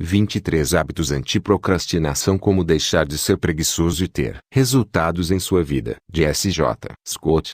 23 hábitos anti-procrastinação. Como deixar de ser preguiçoso e ter resultados em sua vida. De S.J. Scott.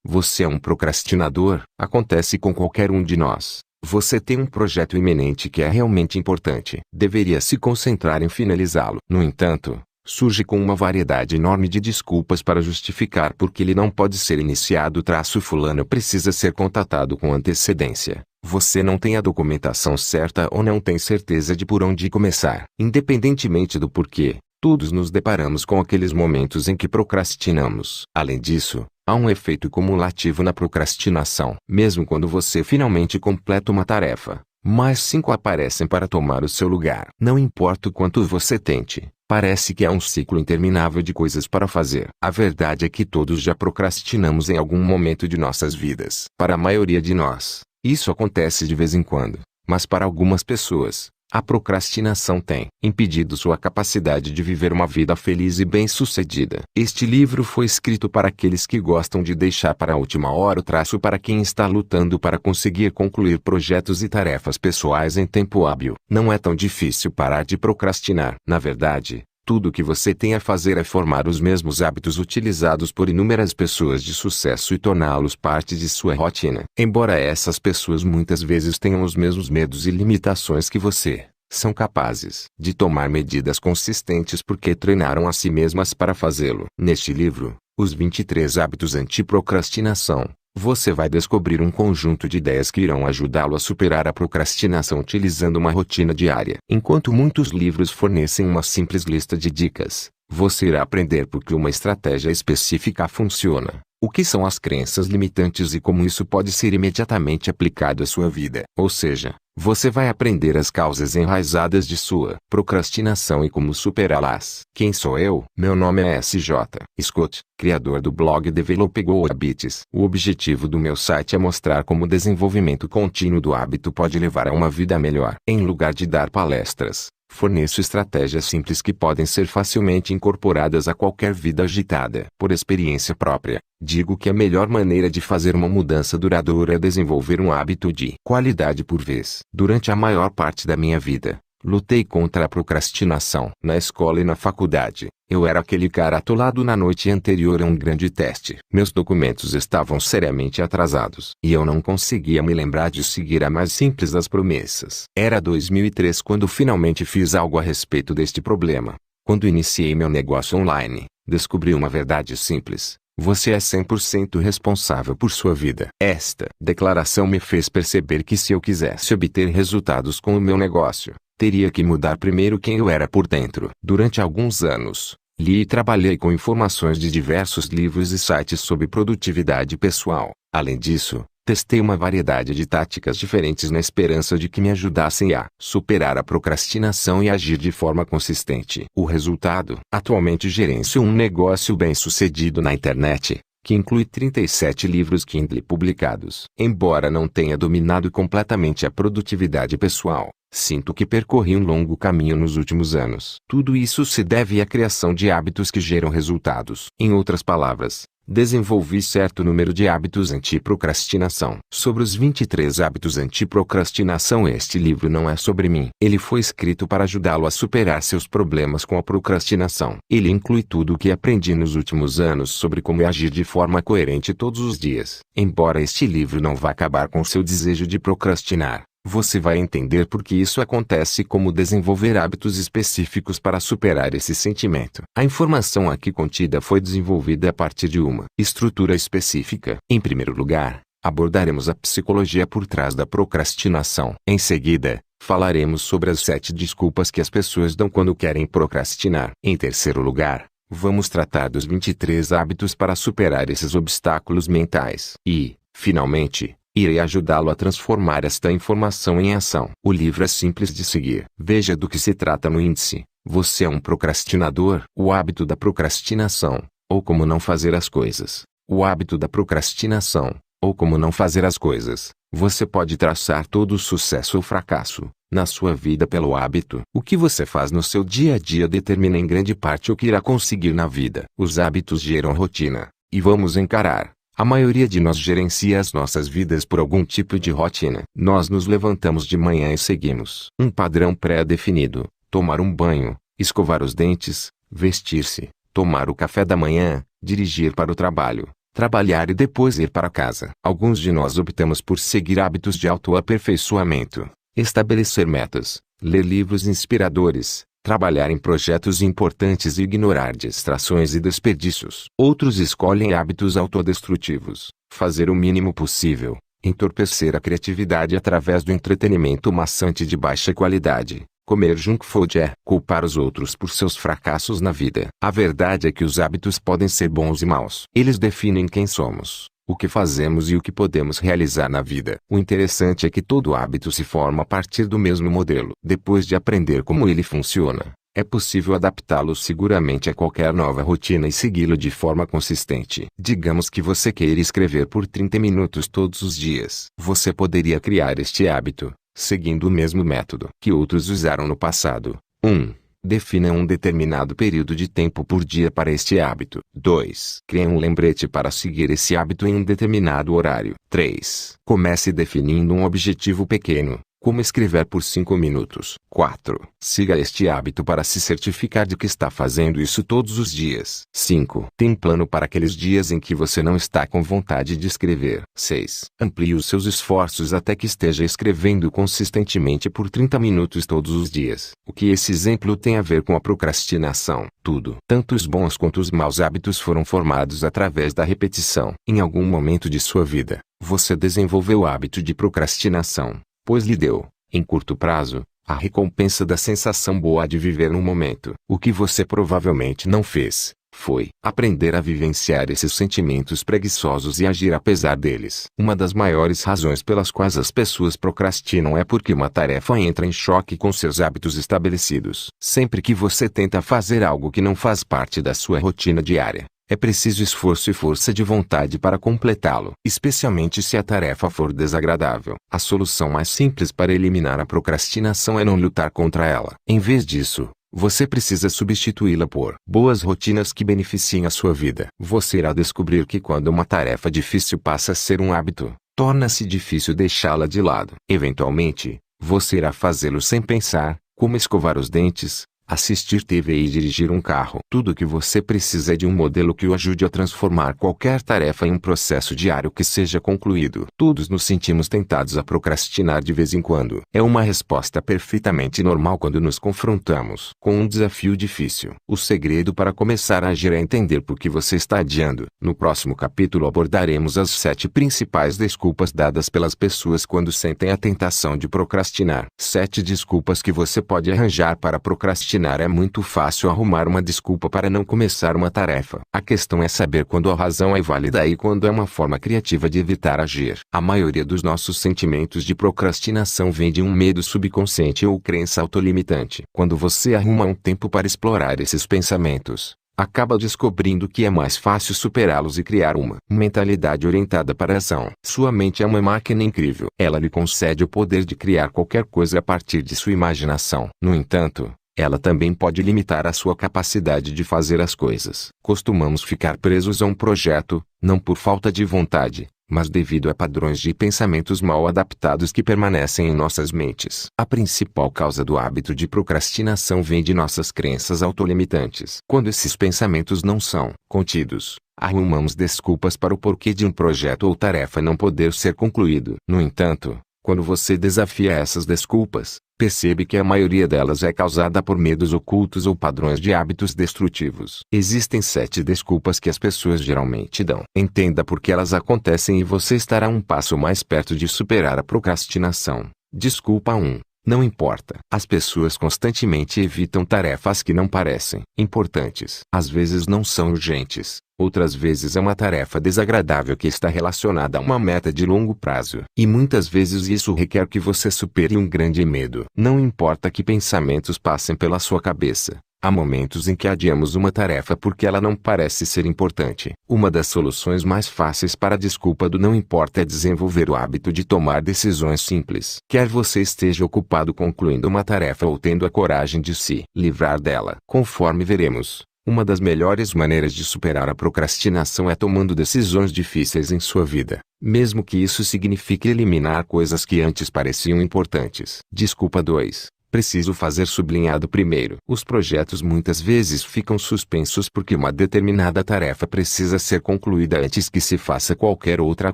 Você é um procrastinador? Acontece com qualquer um de nós. Você tem um projeto iminente que é realmente importante. Deveria se concentrar em finalizá-lo. No entanto, surge com uma variedade enorme de desculpas para justificar por que ele não pode ser iniciado. Fulano precisa ser contatado com antecedência. Você não tem a documentação certa ou não tem certeza de por onde começar. Independentemente do porquê, todos nos deparamos com aqueles momentos em que procrastinamos. Além disso, há um efeito cumulativo na procrastinação. Mesmo quando você finalmente completa uma tarefa, mais 5 aparecem para tomar o seu lugar. Não importa o quanto você tente, parece que há um ciclo interminável de coisas para fazer. A verdade é que todos já procrastinamos em algum momento de nossas vidas. Para a maioria de nós, isso acontece de vez em quando, mas para algumas pessoas, a procrastinação tem impedido sua capacidade de viver uma vida feliz e bem-sucedida. Este livro foi escrito para aqueles que gostam de deixar para a última hora o para quem está lutando para conseguir concluir projetos e tarefas pessoais em tempo hábil. Não é tão difícil parar de procrastinar. Na verdade, tudo o que você tem a fazer é formar os mesmos hábitos utilizados por inúmeras pessoas de sucesso e torná-los parte de sua rotina. Embora essas pessoas muitas vezes tenham os mesmos medos e limitações que você, são capazes de tomar medidas consistentes porque treinaram a si mesmas para fazê-lo. Neste livro, Os 23 Hábitos Anti-Procrastinação, você vai descobrir um conjunto de ideias que irão ajudá-lo a superar a procrastinação utilizando uma rotina diária. Enquanto muitos livros fornecem uma simples lista de dicas, você irá aprender por que uma estratégia específica funciona, o que são as crenças limitantes e como isso pode ser imediatamente aplicado à sua vida. Ou seja, você vai aprender as causas enraizadas de sua procrastinação e como superá-las. Quem sou eu? Meu nome é S.J. Scott, criador do blog Develop Go Habits. O objetivo do meu site é mostrar como o desenvolvimento contínuo do hábito pode levar a uma vida melhor. Em lugar de dar palestras, forneço estratégias simples que podem ser facilmente incorporadas a qualquer vida agitada. Por experiência própria, digo que a melhor maneira de fazer uma mudança duradoura é desenvolver um hábito de qualidade por vez. Durante a maior parte da minha vida, lutei contra a procrastinação. Na escola e na faculdade, eu era aquele cara atolado na noite anterior a um grande teste. Meus documentos estavam seriamente atrasados. E eu não conseguia me lembrar de seguir a mais simples das promessas. Era 2003 quando finalmente fiz algo a respeito deste problema. Quando iniciei meu negócio online, descobri uma verdade simples. Você é 100% responsável por sua vida. Esta declaração me fez perceber que se eu quisesse obter resultados com o meu negócio, teria que mudar primeiro quem eu era por dentro. Durante alguns anos, li e trabalhei com informações de diversos livros e sites sobre produtividade pessoal. Além disso, testei uma variedade de táticas diferentes na esperança de que me ajudassem a superar a procrastinação e agir de forma consistente. O resultado? Atualmente gerencio um negócio bem-sucedido na internet, que inclui 37 livros Kindle publicados. Embora não tenha dominado completamente a produtividade pessoal, sinto que percorri um longo caminho nos últimos anos. Tudo isso se deve à criação de hábitos que geram resultados. Em outras palavras, desenvolvi certo número de hábitos anti-procrastinação. Sobre os 23 hábitos anti-procrastinação, este livro não é sobre mim. Ele foi escrito para ajudá-lo a superar seus problemas com a procrastinação. Ele inclui tudo o que aprendi nos últimos anos sobre como agir de forma coerente todos os dias. Embora este livro não vá acabar com seu desejo de procrastinar, você vai entender por que isso acontece e como desenvolver hábitos específicos para superar esse sentimento. A informação aqui contida foi desenvolvida a partir de uma estrutura específica. Em primeiro lugar, abordaremos a psicologia por trás da procrastinação. Em seguida, falaremos sobre as 7 desculpas que as pessoas dão quando querem procrastinar. Em terceiro lugar, vamos tratar dos 23 hábitos para superar esses obstáculos mentais. E, finalmente, irei ajudá-lo a transformar esta informação em ação. O livro é simples de seguir. Veja do que se trata no índice. Você é um procrastinador? O hábito da procrastinação, ou como não fazer as coisas. O hábito da procrastinação, ou como não fazer as coisas. Você pode traçar todo o sucesso ou fracasso na sua vida pelo hábito. O que você faz no seu dia a dia determina em grande parte o que irá conseguir na vida. Os hábitos geram rotina, e vamos encarar A maioria de nós gerencia as nossas vidas por algum tipo de rotina. Nós nos levantamos de manhã e seguimos um padrão pré-definido: tomar um banho, escovar os dentes, vestir-se, tomar o café da manhã, dirigir para o trabalho, trabalhar e depois ir para casa. Alguns de nós optamos por seguir hábitos de autoaperfeiçoamento, estabelecer metas, ler livros inspiradores, trabalhar em projetos importantes e ignorar distrações e desperdícios. Outros escolhem hábitos autodestrutivos, fazer o mínimo possível, entorpecer a criatividade através do entretenimento maçante de baixa qualidade, comer junk food culpar os outros por seus fracassos na vida. A verdade é que os hábitos podem ser bons e maus. Eles definem quem somos, o que fazemos e o que podemos realizar na vida. O interessante é que todo hábito se forma a partir do mesmo modelo. Depois de aprender como ele funciona, é possível adaptá-lo seguramente a qualquer nova rotina e segui-lo de forma consistente. Digamos que você queira escrever por 30 minutos todos os dias. Você poderia criar este hábito, seguindo o mesmo método que outros usaram no passado. 1. Defina um determinado período de tempo por dia para este hábito. 2. Crie um lembrete para seguir esse hábito em um determinado horário. 3. Comece definindo um objetivo pequeno, como escrever por 5 minutos. 4. Siga este hábito para se certificar de que está fazendo isso todos os dias. 5. Tem um plano para aqueles dias em que você não está com vontade de escrever. 6. Amplie os seus esforços até que esteja escrevendo consistentemente por 30 minutos todos os dias. O que esse exemplo tem a ver com a procrastinação? Tudo. Tanto os bons quanto os maus hábitos foram formados através da repetição. Em algum momento de sua vida, você desenvolveu o hábito de procrastinação, pois lhe deu, em curto prazo, a recompensa da sensação boa de viver no momento. O que você provavelmente não fez, foi aprender a vivenciar esses sentimentos preguiçosos e agir apesar deles. Uma das maiores razões pelas quais as pessoas procrastinam é porque uma tarefa entra em choque com seus hábitos estabelecidos. Sempre que você tenta fazer algo que não faz parte da sua rotina diária, é preciso esforço e força de vontade para completá-lo, especialmente se a tarefa for desagradável. A solução mais simples para eliminar a procrastinação é não lutar contra ela. Em vez disso, você precisa substituí-la por boas rotinas que beneficiem a sua vida. Você irá descobrir que quando uma tarefa difícil passa a ser um hábito, torna-se difícil deixá-la de lado. Eventualmente, você irá fazê-lo sem pensar, como escovar os dentes, assistir TV e dirigir um carro. Tudo o que você precisa é de um modelo que o ajude a transformar qualquer tarefa em um processo diário que seja concluído. Todos nos sentimos tentados a procrastinar de vez em quando. É uma resposta perfeitamente normal quando nos confrontamos com um desafio difícil. O segredo para começar a agir é entender por que você está adiando. No próximo capítulo abordaremos as 7 principais desculpas dadas pelas pessoas quando sentem a tentação de procrastinar. 7 desculpas que você pode arranjar para procrastinar. É muito fácil arrumar uma desculpa para não começar uma tarefa. A questão é saber quando a razão é válida e quando é uma forma criativa de evitar agir. A maioria dos nossos sentimentos de procrastinação vem de um medo subconsciente ou crença autolimitante. Quando você arruma um tempo para explorar esses pensamentos, acaba descobrindo que é mais fácil superá-los e criar uma mentalidade orientada para a ação. Sua mente é uma máquina incrível. Ela lhe concede o poder de criar qualquer coisa a partir de sua imaginação. No entanto, ela também pode limitar a sua capacidade de fazer as coisas. Costumamos ficar presos a um projeto, não por falta de vontade, mas devido a padrões de pensamentos mal adaptados que permanecem em nossas mentes. A principal causa do hábito de procrastinação vem de nossas crenças autolimitantes. Quando esses pensamentos não são contidos, arrumamos desculpas para o porquê de um projeto ou tarefa não poder ser concluído. No entanto, quando você desafia essas desculpas, percebe que a maioria delas é causada por medos ocultos ou padrões de hábitos destrutivos. Existem 7 desculpas que as pessoas geralmente dão. Entenda por que elas acontecem e você estará um passo mais perto de superar a procrastinação. Desculpa 1. Não importa. As pessoas constantemente evitam tarefas que não parecem importantes. Às vezes não são urgentes. Outras vezes é uma tarefa desagradável que está relacionada a uma meta de longo prazo. E muitas vezes isso requer que você supere um grande medo. Não importa que pensamentos passem pela sua cabeça. Há momentos em que adiamos uma tarefa porque ela não parece ser importante. Uma das soluções mais fáceis para a desculpa do não importa é desenvolver o hábito de tomar decisões simples. Quer você esteja ocupado concluindo uma tarefa ou tendo a coragem de se livrar dela. Conforme veremos, Uma das melhores maneiras de superar a procrastinação é tomando decisões difíceis em sua vida, mesmo que isso signifique eliminar coisas que antes pareciam importantes. Desculpa 2. Preciso fazer sublinhado primeiro. Os projetos muitas vezes ficam suspensos porque uma determinada tarefa precisa ser concluída antes que se faça qualquer outra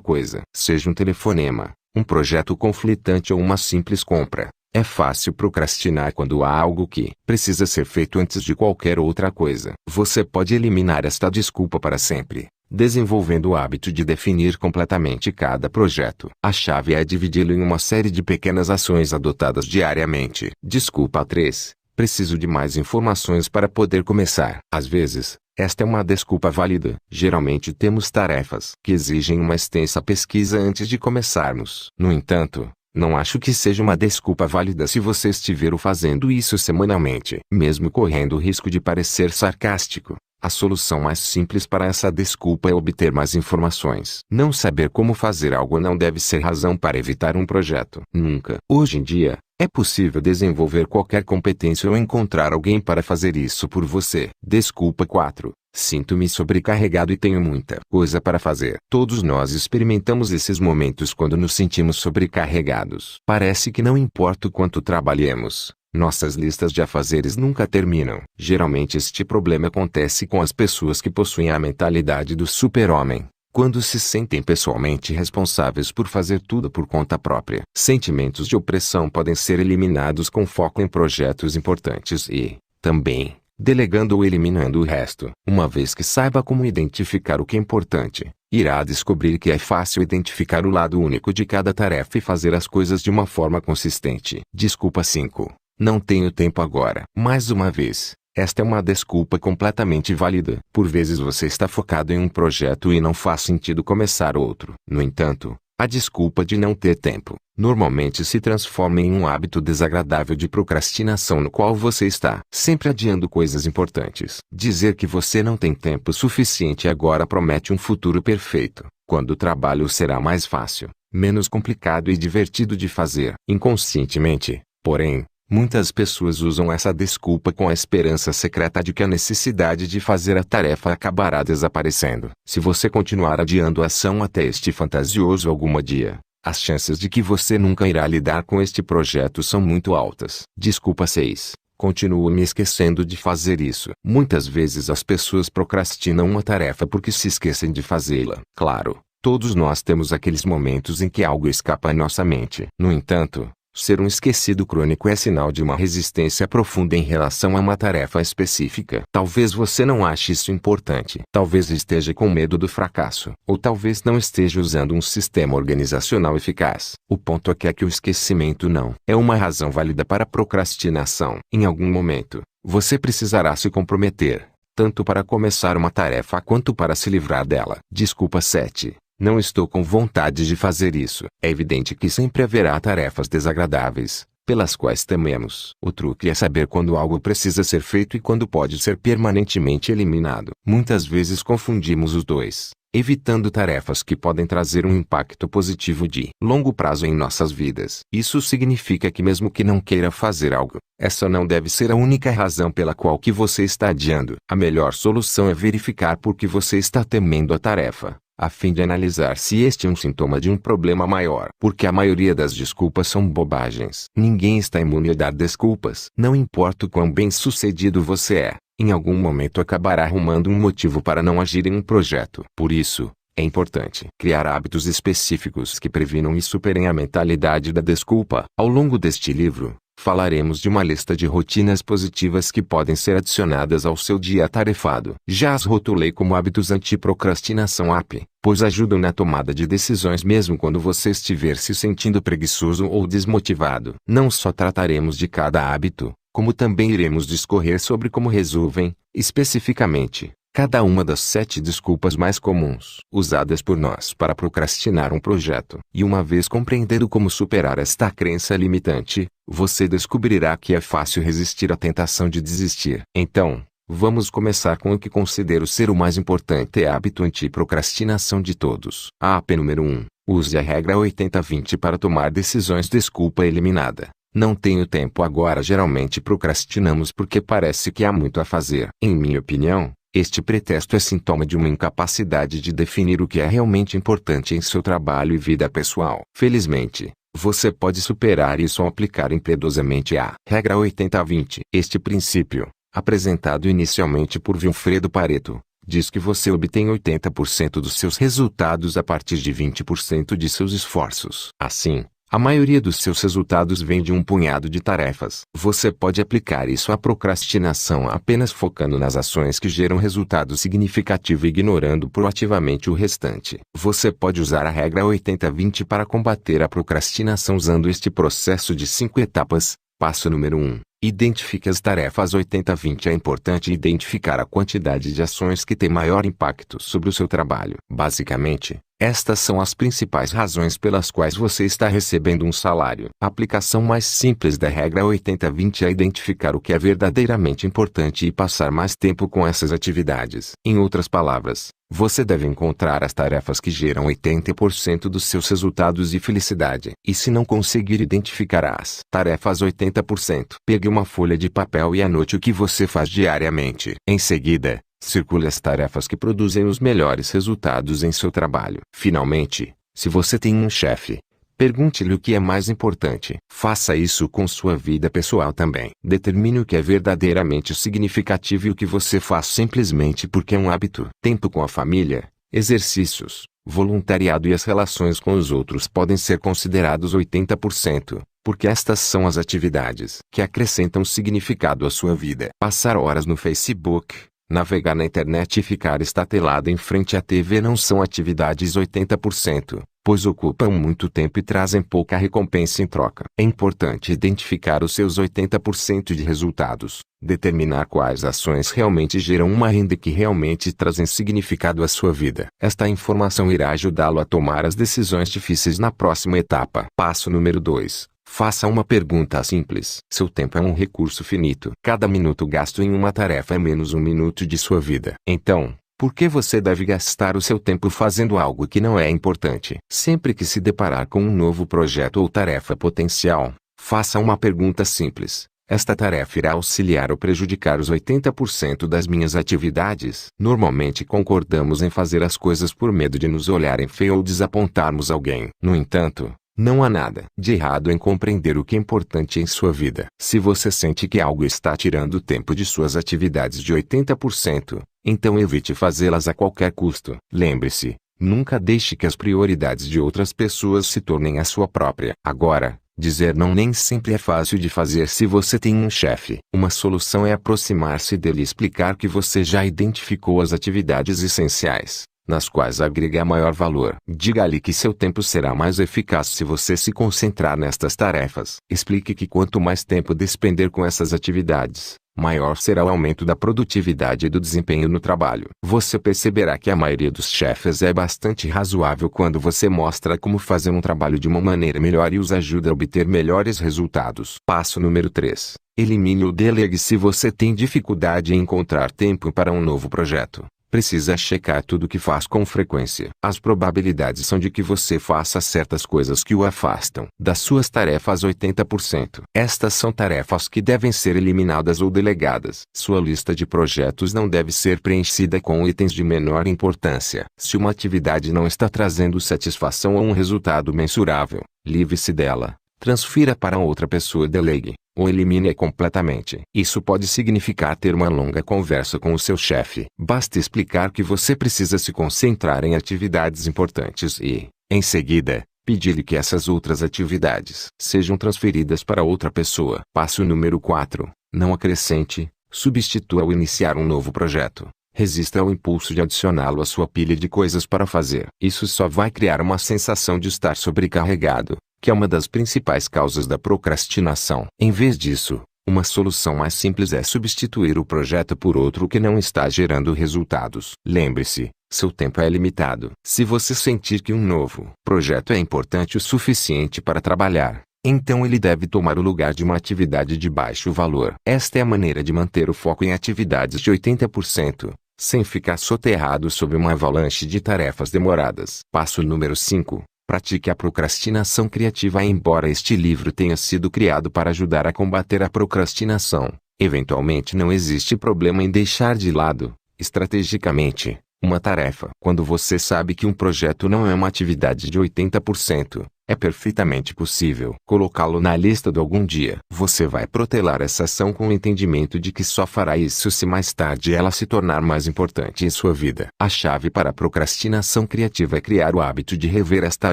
coisa. Seja um telefonema, um projeto conflitante ou uma simples compra. É fácil procrastinar quando há algo que precisa ser feito antes de qualquer outra coisa. Você pode eliminar esta desculpa para sempre, desenvolvendo o hábito de definir completamente cada projeto. A chave é dividi-lo em uma série de pequenas ações adotadas diariamente. Desculpa 3. Preciso de mais informações para poder começar. Às vezes, esta é uma desculpa válida. Geralmente temos tarefas que exigem uma extensa pesquisa antes de começarmos. No entanto, não acho que seja uma desculpa válida se você estiver fazendo isso semanalmente. Mesmo correndo o risco de parecer sarcástico, a solução mais simples para essa desculpa é obter mais informações. Não saber como fazer algo não deve ser razão para evitar um projeto. Nunca. Hoje em dia, é possível desenvolver qualquer competência ou encontrar alguém para fazer isso por você. Desculpa 4. Sinto-me sobrecarregado e tenho muita coisa para fazer. Todos nós experimentamos esses momentos quando nos sentimos sobrecarregados. Parece que não importa o quanto trabalhemos, nossas listas de afazeres nunca terminam. Geralmente este problema acontece com as pessoas que possuem a mentalidade do super-homem, quando se sentem pessoalmente responsáveis por fazer tudo por conta própria. Sentimentos de opressão podem ser eliminados com foco em projetos importantes e, também, delegando ou eliminando o resto. Uma vez que saiba como identificar o que é importante, irá descobrir que é fácil identificar o lado único de cada tarefa e fazer as coisas de uma forma consistente. Desculpa 5. Não tenho tempo agora. Mais uma vez, esta é uma desculpa completamente válida. Por vezes você está focado em um projeto e não faz sentido começar outro. No entanto, a desculpa de não ter tempo normalmente se transforma em um hábito desagradável de procrastinação no qual você está sempre adiando coisas importantes. Dizer que você não tem tempo suficiente agora promete um futuro perfeito, quando o trabalho será mais fácil, menos complicado e divertido de fazer. Inconscientemente, porém, muitas pessoas usam essa desculpa com a esperança secreta de que a necessidade de fazer a tarefa acabará desaparecendo. Se você continuar adiando a ação até este fantasioso algum dia, as chances de que você nunca irá lidar com este projeto são muito altas. Desculpa 6. Continuo me esquecendo de fazer isso. Muitas vezes as pessoas procrastinam uma tarefa porque se esquecem de fazê-la. Claro, todos nós temos aqueles momentos em que algo escapa à nossa mente. No entanto, ser um esquecido crônico é sinal de uma resistência profunda em relação a uma tarefa específica. Talvez você não ache isso importante. Talvez esteja com medo do fracasso. Ou talvez não esteja usando um sistema organizacional eficaz. O ponto aqui é que o esquecimento não é uma razão válida para a procrastinação. Em algum momento, você precisará se comprometer, tanto para começar uma tarefa quanto para se livrar dela. Desculpa 7. Não estou com vontade de fazer isso. É evidente que sempre haverá tarefas desagradáveis, pelas quais tememos. O truque é saber quando algo precisa ser feito e quando pode ser permanentemente eliminado. Muitas vezes confundimos os dois, evitando tarefas que podem trazer um impacto positivo de longo prazo em nossas vidas. Isso significa que mesmo que não queira fazer algo, essa não deve ser a única razão pela qual que você está adiando. A melhor solução é verificar por que você está temendo a tarefa, a fim de analisar se este é um sintoma de um problema maior. Porque a maioria das desculpas são bobagens. Ninguém está imune a dar desculpas. Não importa o quão bem-sucedido você é, em algum momento acabará arrumando um motivo para não agir em um projeto. Por isso, é importante criar hábitos específicos que previnam e superem a mentalidade da desculpa. Ao longo deste livro, falaremos de uma lista de rotinas positivas que podem ser adicionadas ao seu dia atarefado. Já as rotulei como hábitos anti-procrastinação AP, pois ajudam na tomada de decisões mesmo quando você estiver se sentindo preguiçoso ou desmotivado. Não só trataremos de cada hábito, como também iremos discorrer sobre como resolvem, especificamente, cada uma das 7 desculpas mais comuns usadas por nós para procrastinar um projeto. E uma vez compreendendo como superar esta crença limitante, você descobrirá que é fácil resistir à tentação de desistir. Então, vamos começar com o que considero ser o mais importante hábito anti-procrastinação de todos. AP número 1. Use a regra 80-20 para tomar decisões. Desculpa eliminada. Não tenho tempo agora. Geralmente procrastinamos porque parece que há muito a fazer. Em minha opinião, este pretexto é sintoma de uma incapacidade de definir o que é realmente importante em seu trabalho e vida pessoal. Felizmente, você pode superar isso ao aplicar impiedosamente a regra 80-20. Este princípio, apresentado inicialmente por Vilfredo Pareto, diz que você obtém 80% dos seus resultados a partir de 20% de seus esforços. Assim, a maioria dos seus resultados vem de um punhado de tarefas. Você pode aplicar isso à procrastinação apenas focando nas ações que geram resultado significativo e ignorando proativamente o restante. Você pode usar a regra 80-20 para combater a procrastinação usando este processo de 5 etapas. Passo número 1. Identifique as tarefas 80-20. É importante identificar a quantidade de ações que têm maior impacto sobre o seu trabalho. Basicamente, estas são as principais razões pelas quais você está recebendo um salário. A aplicação mais simples da regra 80-20 é identificar o que é verdadeiramente importante e passar mais tempo com essas atividades. Em outras palavras, você deve encontrar as tarefas que geram 80% dos seus resultados e felicidade. E se não conseguir identificar as tarefas 80%, pegue uma folha de papel e anote o que você faz diariamente. Em seguida, circule as tarefas que produzem os melhores resultados em seu trabalho. Finalmente, se você tem um chefe, pergunte-lhe o que é mais importante. Faça isso com sua vida pessoal também. Determine o que é verdadeiramente significativo e o que você faz simplesmente porque é um hábito. Tempo com a família, exercícios, voluntariado e as relações com os outros podem ser considerados 80%. Porque estas são as atividades que acrescentam significado à sua vida. Passar horas no Facebook, navegar na internet e ficar estatelado em frente à TV não são atividades 80%, pois ocupam muito tempo e trazem pouca recompensa em troca. É importante identificar os seus 80% de resultados, determinar quais ações realmente geram uma renda e que realmente trazem significado à sua vida. Esta informação irá ajudá-lo a tomar as decisões difíceis na próxima etapa. Passo número 2. Faça uma pergunta simples. Seu tempo é um recurso finito. Cada minuto gasto em uma tarefa é menos um minuto de sua vida. Então, por que você deve gastar o seu tempo fazendo algo que não é importante? Sempre que se deparar com um novo projeto ou tarefa potencial, faça uma pergunta simples. Esta tarefa irá auxiliar ou prejudicar os 80% das minhas atividades? Normalmente concordamos em fazer as coisas por medo de nos olharem feio ou desapontarmos alguém. No entanto, não há nada de errado em compreender o que é importante em sua vida. Se você sente que algo está tirando tempo de suas atividades de 80%, então evite fazê-las a qualquer custo. Lembre-se, nunca deixe que as prioridades de outras pessoas se tornem a sua própria. Agora, dizer não nem sempre é fácil de fazer se você tem um chefe. Uma solução é aproximar-se dele e explicar que você já identificou as atividades essenciais, nas quais agrega maior valor. Diga-lhe que seu tempo será mais eficaz se você se concentrar nestas tarefas. Explique que quanto mais tempo despender com essas atividades, maior será o aumento da produtividade e do desempenho no trabalho. Você perceberá que a maioria dos chefes é bastante razoável quando você mostra como fazer um trabalho de uma maneira melhor e os ajuda a obter melhores resultados. Passo número 3. Elimine ou delegue. Se você tem dificuldade em encontrar tempo para um novo projeto, precisa checar tudo o que faz com frequência. As probabilidades são de que você faça certas coisas que o afastam das suas tarefas 80%. Estas são tarefas que devem ser eliminadas ou delegadas. Sua lista de projetos não deve ser preenchida com itens de menor importância. Se uma atividade não está trazendo satisfação ou um resultado mensurável, livre-se dela. Transfira para outra pessoa, delegue, ou elimine-a completamente. Isso pode significar ter uma longa conversa com o seu chefe. Basta explicar que você precisa se concentrar em atividades importantes e, em seguida, pedir-lhe que essas outras atividades sejam transferidas para outra pessoa. Passo número 4. Não acrescente, substitua ao iniciar um novo projeto. Resista ao impulso de adicioná-lo à sua pilha de coisas para fazer. Isso só vai criar uma sensação de estar sobrecarregado, que é uma das principais causas da procrastinação. Em vez disso, uma solução mais simples é substituir o projeto por outro que não está gerando resultados. Lembre-se, seu tempo é limitado. Se você sentir que um novo projeto é importante o suficiente para trabalhar, então ele deve tomar o lugar de uma atividade de baixo valor. Esta é a maneira de manter o foco em atividades de 80%. Sem ficar soterrado sob uma avalanche de tarefas demoradas. Passo número 5. Pratique a procrastinação criativa. Embora este livro tenha sido criado para ajudar a combater a procrastinação, eventualmente não existe problema em deixar de lado, estrategicamente, uma tarefa. Quando você sabe que um projeto não é uma atividade de 80%, é perfeitamente possível colocá-lo na lista do algum dia. Você vai protelar essa ação com o entendimento de que só fará isso se mais tarde ela se tornar mais importante em sua vida. A chave para a procrastinação criativa é criar o hábito de rever esta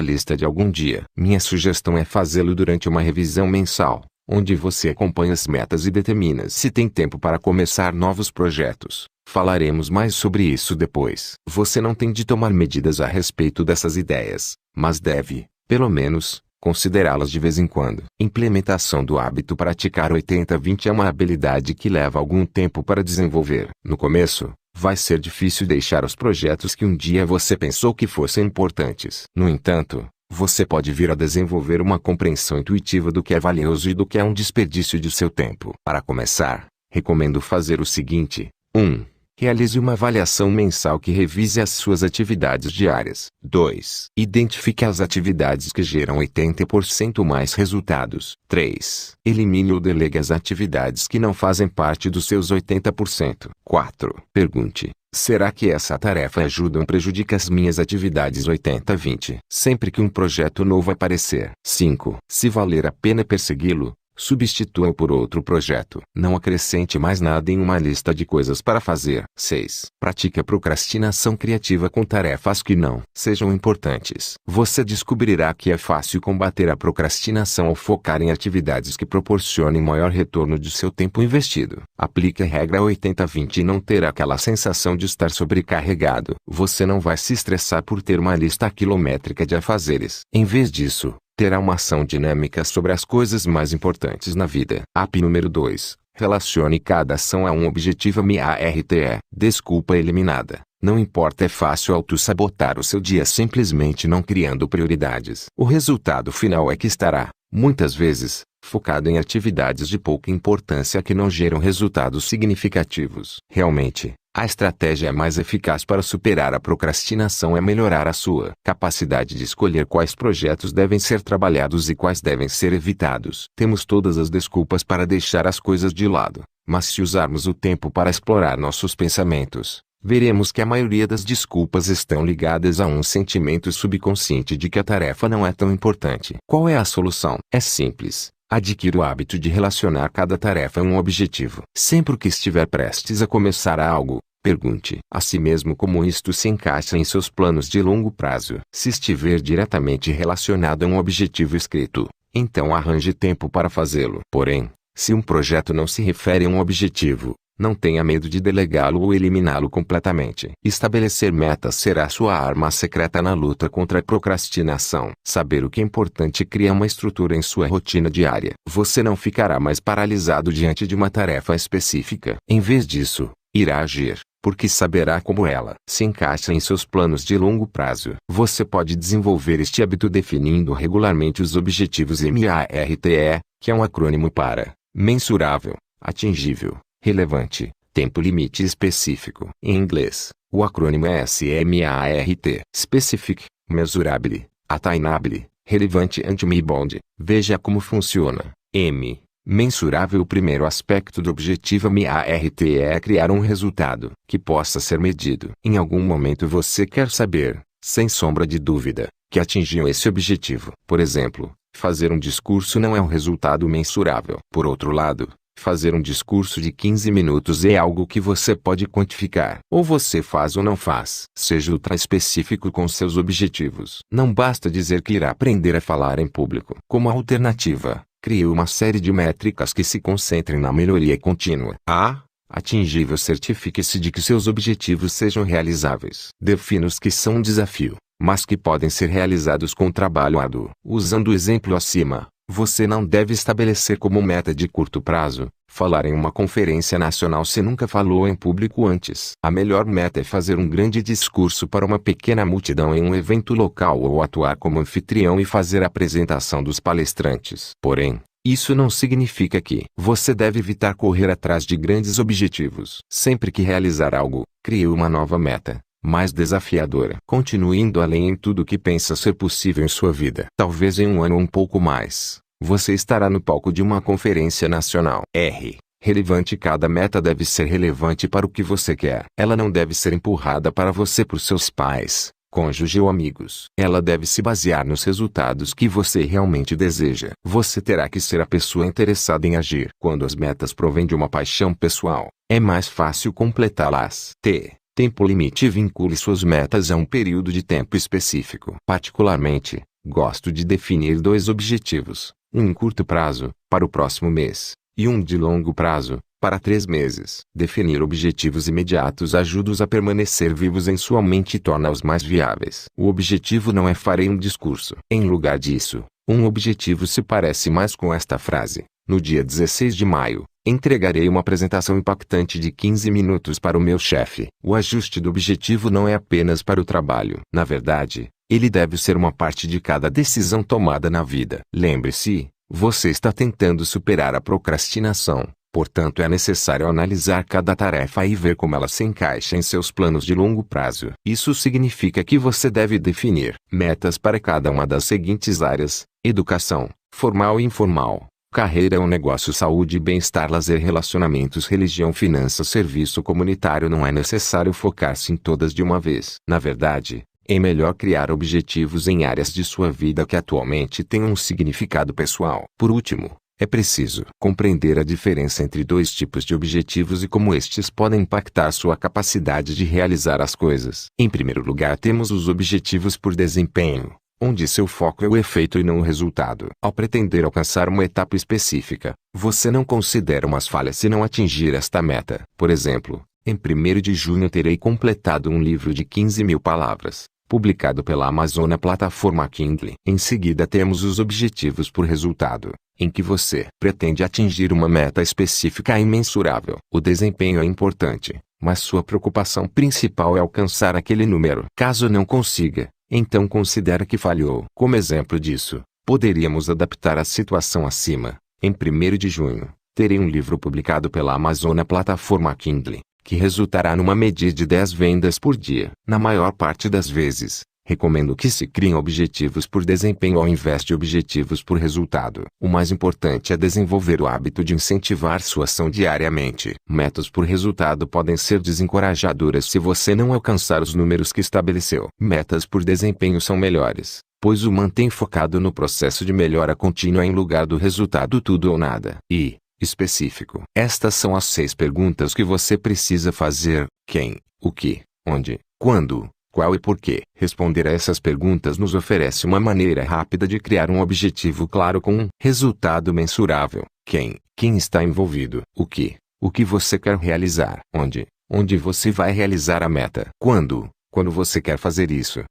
lista de algum dia. Minha sugestão é fazê-lo durante uma revisão mensal, onde você acompanha as metas e determina se tem tempo para começar novos projetos. Falaremos mais sobre isso depois. Você não tem de tomar medidas a respeito dessas ideias, mas deve, pelo menos, considerá-las de vez em quando. Implementação do hábito. Praticar 80-20 é uma habilidade que leva algum tempo para desenvolver. No começo, vai ser difícil deixar os projetos que um dia você pensou que fossem importantes. No entanto, você pode vir a desenvolver uma compreensão intuitiva do que é valioso e do que é um desperdício de seu tempo. Para começar, recomendo fazer o seguinte: 1. Realize uma avaliação mensal que revise as suas atividades diárias. 2. Identifique as atividades que geram 80% mais resultados. 3. Elimine ou delegue as atividades que não fazem parte dos seus 80%. 4. Pergunte: será que essa tarefa ajuda ou prejudica as minhas atividades 80-20? Sempre que um projeto novo aparecer. 5. Se valer a pena persegui-lo, substitua-o por outro projeto. Não acrescente mais nada em uma lista de coisas para fazer. 6. Pratique a procrastinação criativa com tarefas que não sejam importantes. Você descobrirá que é fácil combater a procrastinação ao focar em atividades que proporcionem maior retorno de seu tempo investido. Aplique a regra 80-20 e não terá aquela sensação de estar sobrecarregado. Você não vai se estressar por ter uma lista quilométrica de afazeres. Em vez disso, terá uma ação dinâmica sobre as coisas mais importantes na vida. App número 2. Relacione cada ação a um objetivo. MARTE. Desculpa eliminada. Não importa, é fácil autossabotar o seu dia simplesmente não criando prioridades. O resultado final é que estará, muitas vezes, focado em atividades de pouca importância que não geram resultados significativos. Realmente, a estratégia mais eficaz para superar a procrastinação é melhorar a sua capacidade de escolher quais projetos devem ser trabalhados e quais devem ser evitados. Temos todas as desculpas para deixar as coisas de lado, mas se usarmos o tempo para explorar nossos pensamentos, veremos que a maioria das desculpas estão ligadas a um sentimento subconsciente de que a tarefa não é tão importante. Qual é a solução? É simples. Adquira o hábito de relacionar cada tarefa a um objetivo. Sempre que estiver prestes a começar algo, pergunte a si mesmo como isto se encaixa em seus planos de longo prazo. Se estiver diretamente relacionado a um objetivo escrito, então arranje tempo para fazê-lo. Porém, se um projeto não se refere a um objetivo, não tenha medo de delegá-lo ou eliminá-lo completamente. Estabelecer metas será sua arma secreta na luta contra a procrastinação. Saber o que é importante cria uma estrutura em sua rotina diária. Você não ficará mais paralisado diante de uma tarefa específica. Em vez disso, irá agir, porque saberá como ela se encaixa em seus planos de longo prazo. Você pode desenvolver este hábito definindo regularmente os objetivos MARTE, que é um acrônimo para mensurável, atingível, relevante, tempo limite específico. Em inglês, o acrônimo é SMART. Specific, Measurable, Attainable, Relevant and Measurable. Veja como funciona. M. Mensurável. O primeiro aspecto do objetivo MARTE é criar um resultado que possa ser medido. Em algum momento você quer saber, sem sombra de dúvida, que atingiu esse objetivo. Por exemplo, fazer um discurso não é um resultado mensurável. Por outro lado, fazer um discurso de 15 minutos é algo que você pode quantificar. Ou você faz ou não faz. Seja ultra específico com seus objetivos. Não basta dizer que irá aprender a falar em público. Como alternativa, crie uma série de métricas que se concentrem na melhoria contínua. A. Atingível. Certifique-se de que seus objetivos sejam realizáveis. Defina os que são um desafio, mas que podem ser realizados com trabalho árduo. Usando o exemplo acima, você não deve estabelecer como meta de curto prazo falar em uma conferência nacional se nunca falou em público antes. A melhor meta é fazer um grande discurso para uma pequena multidão em um evento local ou atuar como anfitrião e fazer a apresentação dos palestrantes. Porém, isso não significa que você deve evitar correr atrás de grandes objetivos. Sempre que realizar algo, crie uma nova meta, mais desafiadora. Continue indo além em tudo que pensa ser possível em sua vida. Talvez em um ano ou um pouco mais, você estará no palco de uma conferência nacional. Relevante. Cada meta deve ser relevante para o que você quer. Ela não deve ser empurrada para você por seus pais, cônjuge ou amigos. Ela deve se basear nos resultados que você realmente deseja. Você terá que ser a pessoa interessada em agir. Quando as metas provêm de uma paixão pessoal, é mais fácil completá-las. Tempo limite. Vincule suas metas a um período de tempo específico. Particularmente, gosto de definir 2 objetivos, um em curto prazo, para o próximo mês, e um de longo prazo, para 3 meses. Definir objetivos imediatos ajuda-os a permanecer vivos em sua mente e torna-os mais viáveis. O objetivo não é farei um discurso. Em lugar disso, um objetivo se parece mais com esta frase: no dia 16 de maio, entregarei uma apresentação impactante de 15 minutos para o meu chefe. O ajuste do objetivo não é apenas para o trabalho. Na verdade, ele deve ser uma parte de cada decisão tomada na vida. Lembre-se, você está tentando superar a procrastinação. Portanto, é necessário analisar cada tarefa e ver como ela se encaixa em seus planos de longo prazo. Isso significa que você deve definir metas para cada uma das seguintes áreas: educação, formal e informal, carreira ou negócio, saúde e bem-estar, lazer, relacionamentos, religião, finanças, serviço comunitário. Não é necessário focar-se em todas de uma vez. Na verdade, é melhor criar objetivos em áreas de sua vida que atualmente têm um significado pessoal. Por último, é preciso compreender a diferença entre 2 tipos de objetivos e como estes podem impactar sua capacidade de realizar as coisas. Em primeiro lugar, temos os objetivos por desempenho, onde seu foco é o efeito e não o resultado. Ao pretender alcançar uma etapa específica, você não considera umas falhas se não atingir esta meta. Por exemplo, em 1º de junho terei completado um livro de 15.000 palavras, publicado pela Amazon na plataforma Kindle. Em seguida temos os objetivos por resultado, em que você pretende atingir uma meta específica e imensurável. O desempenho é importante, mas sua preocupação principal é alcançar aquele número. Caso não consiga, então considere que falhou. Como exemplo disso, poderíamos adaptar a situação acima. Em 1º de junho, terei um livro publicado pela Amazon na plataforma Kindle, que resultará numa média de 10 vendas por dia. Na maior parte das vezes, recomendo que se criem objetivos por desempenho ao invés de objetivos por resultado. O mais importante é desenvolver o hábito de incentivar sua ação diariamente. Metas por resultado podem ser desencorajadoras se você não alcançar os números que estabeleceu. Metas por desempenho são melhores, pois o mantém focado no processo de melhora contínua em lugar do resultado tudo ou nada. Específico. Estas são as 6 perguntas que você precisa fazer: quem, o que, onde, quando, qual e por quê. Responder a essas perguntas nos oferece uma maneira rápida de criar um objetivo claro com um resultado mensurável. Quem está envolvido, o que você quer realizar, onde você vai realizar a meta, quando você quer fazer isso,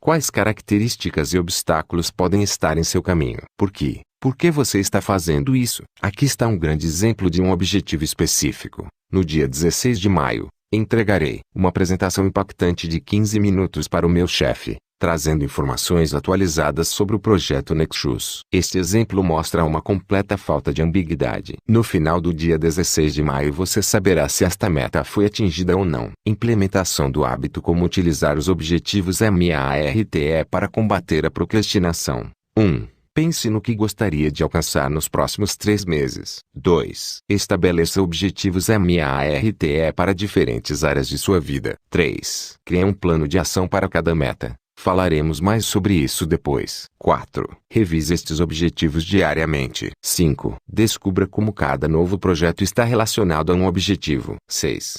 quais características e obstáculos podem estar em seu caminho, por quê. Por que você está fazendo isso? Aqui está um grande exemplo de um objetivo específico. No dia 16 de maio, entregarei uma apresentação impactante de 15 minutos para o meu chefe, trazendo informações atualizadas sobre o projeto Nexus. Este exemplo mostra uma completa falta de ambiguidade. No final do dia 16 de maio você saberá se esta meta foi atingida ou não. Implementação do hábito: como utilizar os objetivos MARTE para combater a procrastinação. 1. Pense no que gostaria de alcançar nos próximos 3 meses. 2. Estabeleça objetivos MARTE para diferentes áreas de sua vida. 3. Crie um plano de ação para cada meta. Falaremos mais sobre isso depois. 4. Revise estes objetivos diariamente. 5. Descubra como cada novo projeto está relacionado a um objetivo. 6.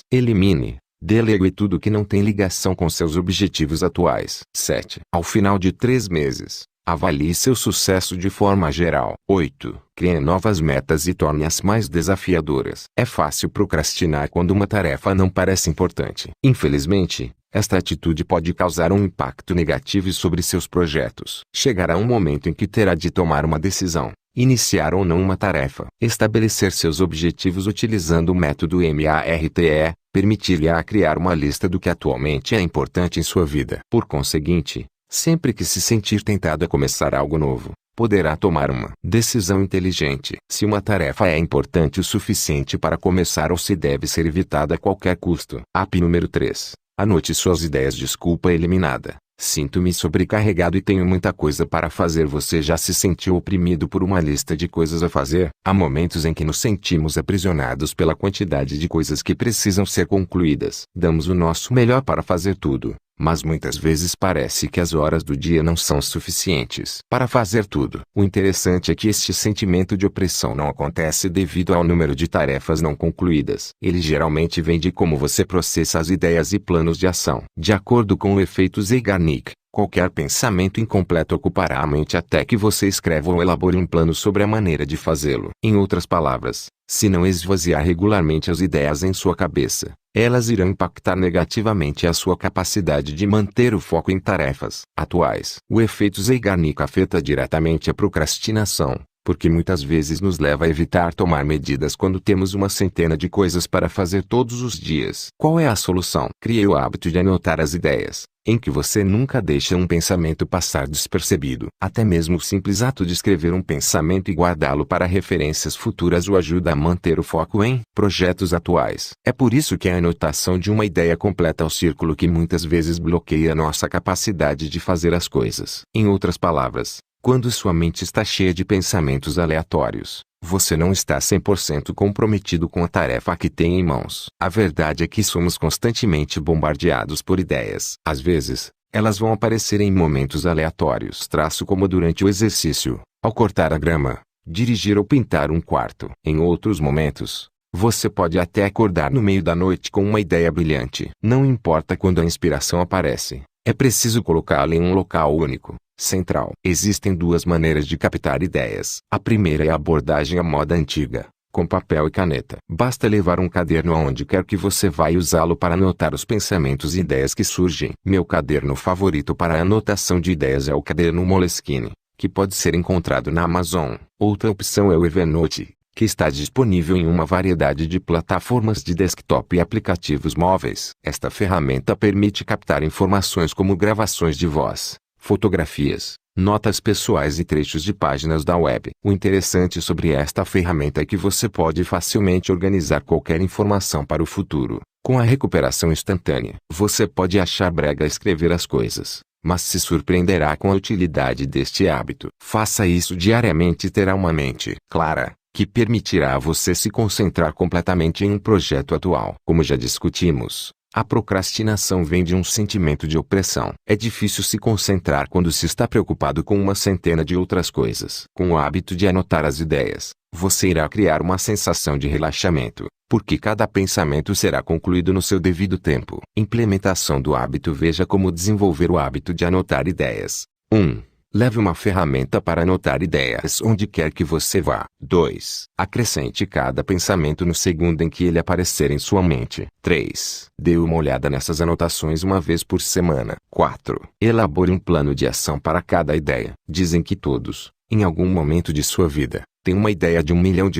Delegue tudo que não tem ligação com seus objetivos atuais. 7. Ao final de 3 meses, avalie seu sucesso de forma geral. 8. Crie novas metas e torne-as mais desafiadoras. É fácil procrastinar quando uma tarefa não parece importante. Infelizmente, esta atitude pode causar um impacto negativo sobre seus projetos. Chegará um momento em que terá de tomar uma decisão: iniciar ou não uma tarefa. Estabelecer seus objetivos utilizando o método MARTE permitir-lhe-á criar uma lista do que atualmente é importante em sua vida. Por conseguinte, sempre que se sentir tentado a começar algo novo, poderá tomar uma decisão inteligente. Se uma tarefa é importante o suficiente para começar ou se deve ser evitada a qualquer custo. Número 3. Anote suas ideias. Desculpa eliminada. Sinto-me sobrecarregado e tenho muita coisa para fazer. Você já se sentiu oprimido por uma lista de coisas a fazer? Há momentos em que nos sentimos aprisionados pela quantidade de coisas que precisam ser concluídas. Damos o nosso melhor para fazer tudo, mas muitas vezes parece que as horas do dia não são suficientes para fazer tudo. O interessante é que este sentimento de opressão não acontece devido ao número de tarefas não concluídas. Ele geralmente vem de como você processa as ideias e planos de ação. De acordo com o efeito Zeigarnik, qualquer pensamento incompleto ocupará a mente até que você escreva ou elabore um plano sobre a maneira de fazê-lo. Em outras palavras, se não esvaziar regularmente as ideias em sua cabeça, elas irão impactar negativamente a sua capacidade de manter o foco em tarefas atuais. O efeito Zeigarnik afeta diretamente a procrastinação, porque muitas vezes nos leva a evitar tomar medidas quando temos uma centena de coisas para fazer todos os dias. Qual é a solução? Crie o hábito de anotar as ideias, em que você nunca deixa um pensamento passar despercebido. Até mesmo o simples ato de escrever um pensamento e guardá-lo para referências futuras o ajuda a manter o foco em projetos atuais. É por isso que a anotação de uma ideia completa o círculo que muitas vezes bloqueia nossa capacidade de fazer as coisas. Em outras palavras, quando sua mente está cheia de pensamentos aleatórios, você não está 100% comprometido com a tarefa que tem em mãos. A verdade é que somos constantemente bombardeados por ideias. Às vezes, elas vão aparecer em momentos aleatórios. Traço como durante o exercício, ao cortar a grama, dirigir ou pintar um quarto. Em outros momentos, você pode até acordar no meio da noite com uma ideia brilhante. Não importa quando a inspiração aparece, é preciso colocá-la em um local único, central. Existem duas maneiras de captar ideias. A primeira é a abordagem à moda antiga, com papel e caneta. Basta levar um caderno aonde quer que você vá e usá-lo para anotar os pensamentos e ideias que surgem. Meu caderno favorito para a anotação de ideias é o caderno Moleskine, que pode ser encontrado na Amazon. Outra opção é o Evernote, que está disponível em uma variedade de plataformas de desktop e aplicativos móveis. Esta ferramenta permite captar informações como gravações de voz, fotografias, notas pessoais e trechos de páginas da web. O interessante sobre esta ferramenta é que você pode facilmente organizar qualquer informação para o futuro, com a recuperação instantânea. Você pode achar brega escrever as coisas, mas se surpreenderá com a utilidade deste hábito. Faça isso diariamente e terá uma mente clara, que permitirá a você se concentrar completamente em um projeto atual. Como já discutimos, a procrastinação vem de um sentimento de opressão. É difícil se concentrar quando se está preocupado com uma centena de outras coisas. Com o hábito de anotar as ideias, você irá criar uma sensação de relaxamento, porque cada pensamento será concluído no seu devido tempo. Implementação do hábito. Veja como desenvolver o hábito de anotar ideias. 1. Leve uma ferramenta para anotar ideias onde quer que você vá. 2. Acrescente cada pensamento no segundo em que ele aparecer em sua mente. 3. Dê uma olhada nessas anotações uma vez por semana. 4. Elabore um plano de ação para cada ideia. Dizem que todos, em algum momento de sua vida, têm uma ideia de $1 milhão.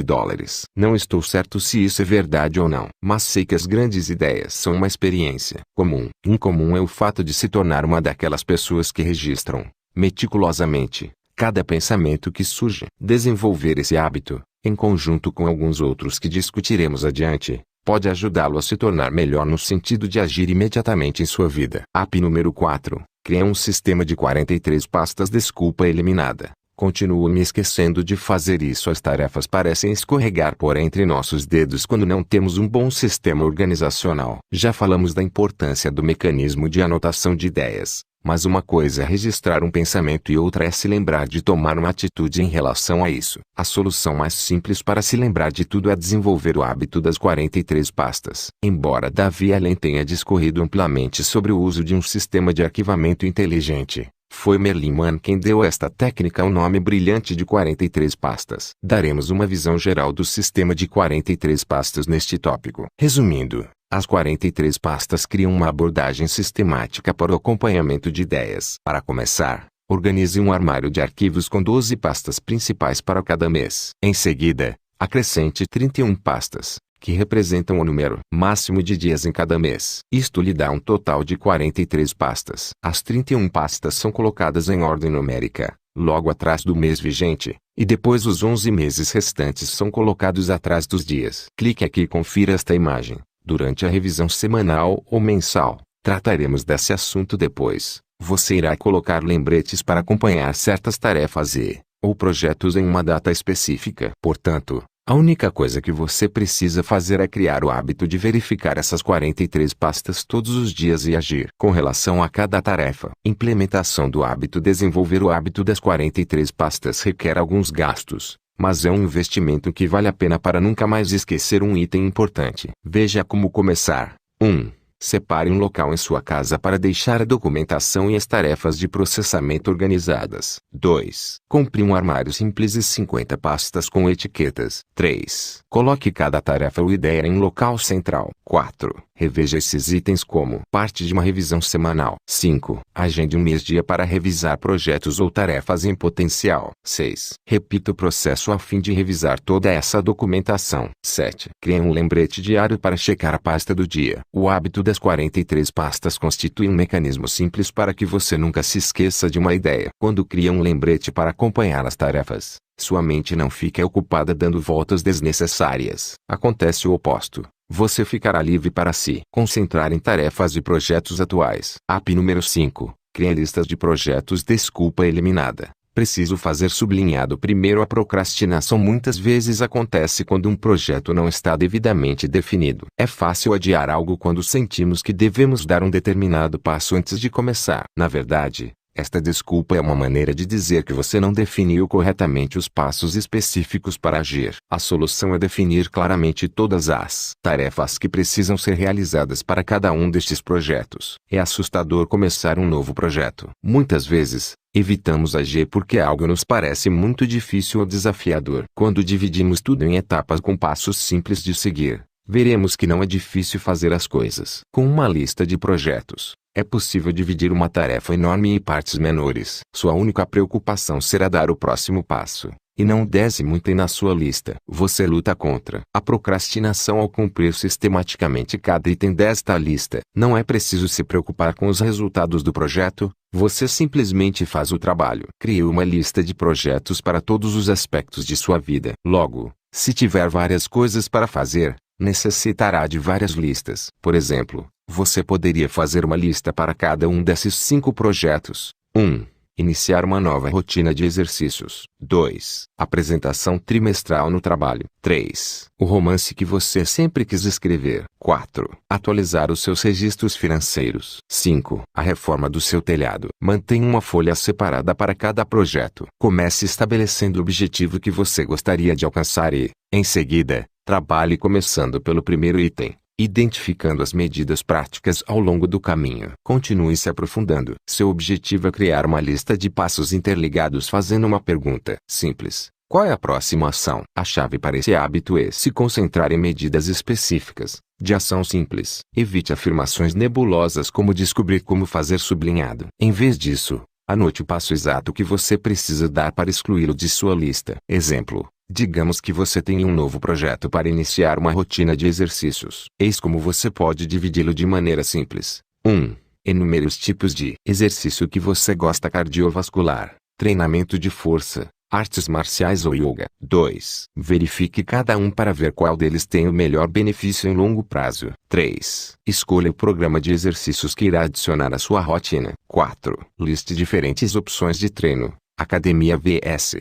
Não estou certo se isso é verdade ou não, mas sei que as grandes ideias são uma experiência comum. Incomum é o fato de se tornar uma daquelas pessoas que registram meticulosamente cada pensamento que surge. Desenvolver esse hábito, em conjunto com alguns outros que discutiremos adiante, pode ajudá-lo a se tornar melhor no sentido de agir imediatamente em sua vida. App número 4. Crie um sistema de 43 pastas. Desculpa eliminada. Continuo me esquecendo de fazer isso. As tarefas parecem escorregar por entre nossos dedos quando não temos um bom sistema organizacional. Já falamos da importância do mecanismo de anotação de ideias, mas uma coisa é registrar um pensamento e outra é se lembrar de tomar uma atitude em relação a isso. A solução mais simples para se lembrar de tudo é desenvolver o hábito das 43 pastas. Embora Davi Allen tenha discorrido amplamente sobre o uso de um sistema de arquivamento inteligente, foi Merlin Mann quem deu a esta técnica o nome brilhante de 43 pastas. Daremos uma visão geral do sistema de 43 pastas neste tópico. Resumindo, as 43 pastas criam uma abordagem sistemática para o acompanhamento de ideias. Para começar, organize um armário de arquivos com 12 pastas principais para cada mês. Em seguida, acrescente 31 pastas, que representam o número máximo de dias em cada mês. Isto lhe dá um total de 43 pastas. As 31 pastas são colocadas em ordem numérica, logo atrás do mês vigente, e depois os 11 meses restantes são colocados atrás dos dias. Clique aqui e confira esta imagem. Durante a revisão semanal ou mensal, Trataremos desse assunto depois. Você irá colocar lembretes para acompanhar certas tarefas ou projetos em uma data específica. Portanto, a única coisa que você precisa fazer é criar o hábito de verificar essas 43 pastas todos os dias e agir com relação a cada tarefa. Implementação do hábito. Desenvolver o hábito das 43 pastas requer alguns gastos, mas é um investimento que vale a pena para nunca mais esquecer um item importante. Veja como começar. 1. Separe um local em sua casa para deixar a documentação e as tarefas de processamento organizadas. 2. Compre um armário simples e 50 pastas com etiquetas. 3. Coloque cada tarefa ou ideia em um local central. 4. Reveja esses itens como parte de uma revisão semanal. 5. Agende um mês-dia para revisar projetos ou tarefas em potencial. 6. Repita o processo a fim de revisar toda essa documentação. 7. Crie um lembrete diário para checar a pasta do dia. O hábito das 43 pastas constitui um mecanismo simples para que você nunca se esqueça de uma ideia. Quando cria um lembrete para acompanhar as tarefas, sua mente não fica ocupada dando voltas desnecessárias. Acontece o oposto. Você ficará livre para se concentrar em tarefas e projetos atuais. App número 5. Crie listas de projetos. Desculpa eliminada. Preciso fazer sublinhado primeiro. A procrastinação muitas vezes acontece quando um projeto não está devidamente definido. É fácil adiar algo quando sentimos que devemos dar um determinado passo antes de começar. Na verdade, esta desculpa é uma maneira de dizer que você não definiu corretamente os passos específicos para agir. A solução é definir claramente todas as tarefas que precisam ser realizadas para cada um destes projetos. É assustador começar um novo projeto. Muitas vezes, evitamos agir porque algo nos parece muito difícil ou desafiador. Quando dividimos tudo em etapas com passos simples de seguir, veremos que não é difícil fazer as coisas. Com uma lista de projetos, é possível dividir uma tarefa enorme em partes menores. Sua única preocupação será dar o próximo passo, e não o 10º item na sua lista. Você luta contra a procrastinação ao cumprir sistematicamente cada item desta lista. Não é preciso se preocupar com os resultados do projeto, você simplesmente faz o trabalho. Crie uma lista de projetos para todos os aspectos de sua vida. Logo, se tiver várias coisas para fazer, necessitará de várias listas. Por exemplo, você poderia fazer uma lista para cada um desses 5 projetos. 1. Iniciar uma nova rotina de exercícios. 2. Apresentação trimestral no trabalho. 3. O romance que você sempre quis escrever. 4. Atualizar os seus registros financeiros. 5. A reforma do seu telhado. Mantenha uma folha separada para cada projeto. Comece estabelecendo o objetivo que você gostaria de alcançar e, em seguida, trabalhe começando pelo primeiro item, identificando as medidas práticas ao longo do caminho. Continue se aprofundando. Seu objetivo é criar uma lista de passos interligados fazendo uma pergunta simples. Qual é a próxima ação? A chave para esse hábito é se concentrar em medidas específicas, de ação simples. Evite afirmações nebulosas como descobrir como fazer sublinhado. Em vez disso, anote o passo exato que você precisa dar para excluí-lo de sua lista. Exemplo. Digamos que você tem um novo projeto para iniciar uma rotina de exercícios. Eis como você pode dividi-lo de maneira simples. 1. Enumere os tipos de exercício que você gosta: cardiovascular, treinamento de força, artes marciais ou yoga. 2. Verifique cada um para ver qual deles tem o melhor benefício em longo prazo. 3. Escolha o programa de exercícios que irá adicionar à sua rotina. 4. Liste diferentes opções de treino: academia vs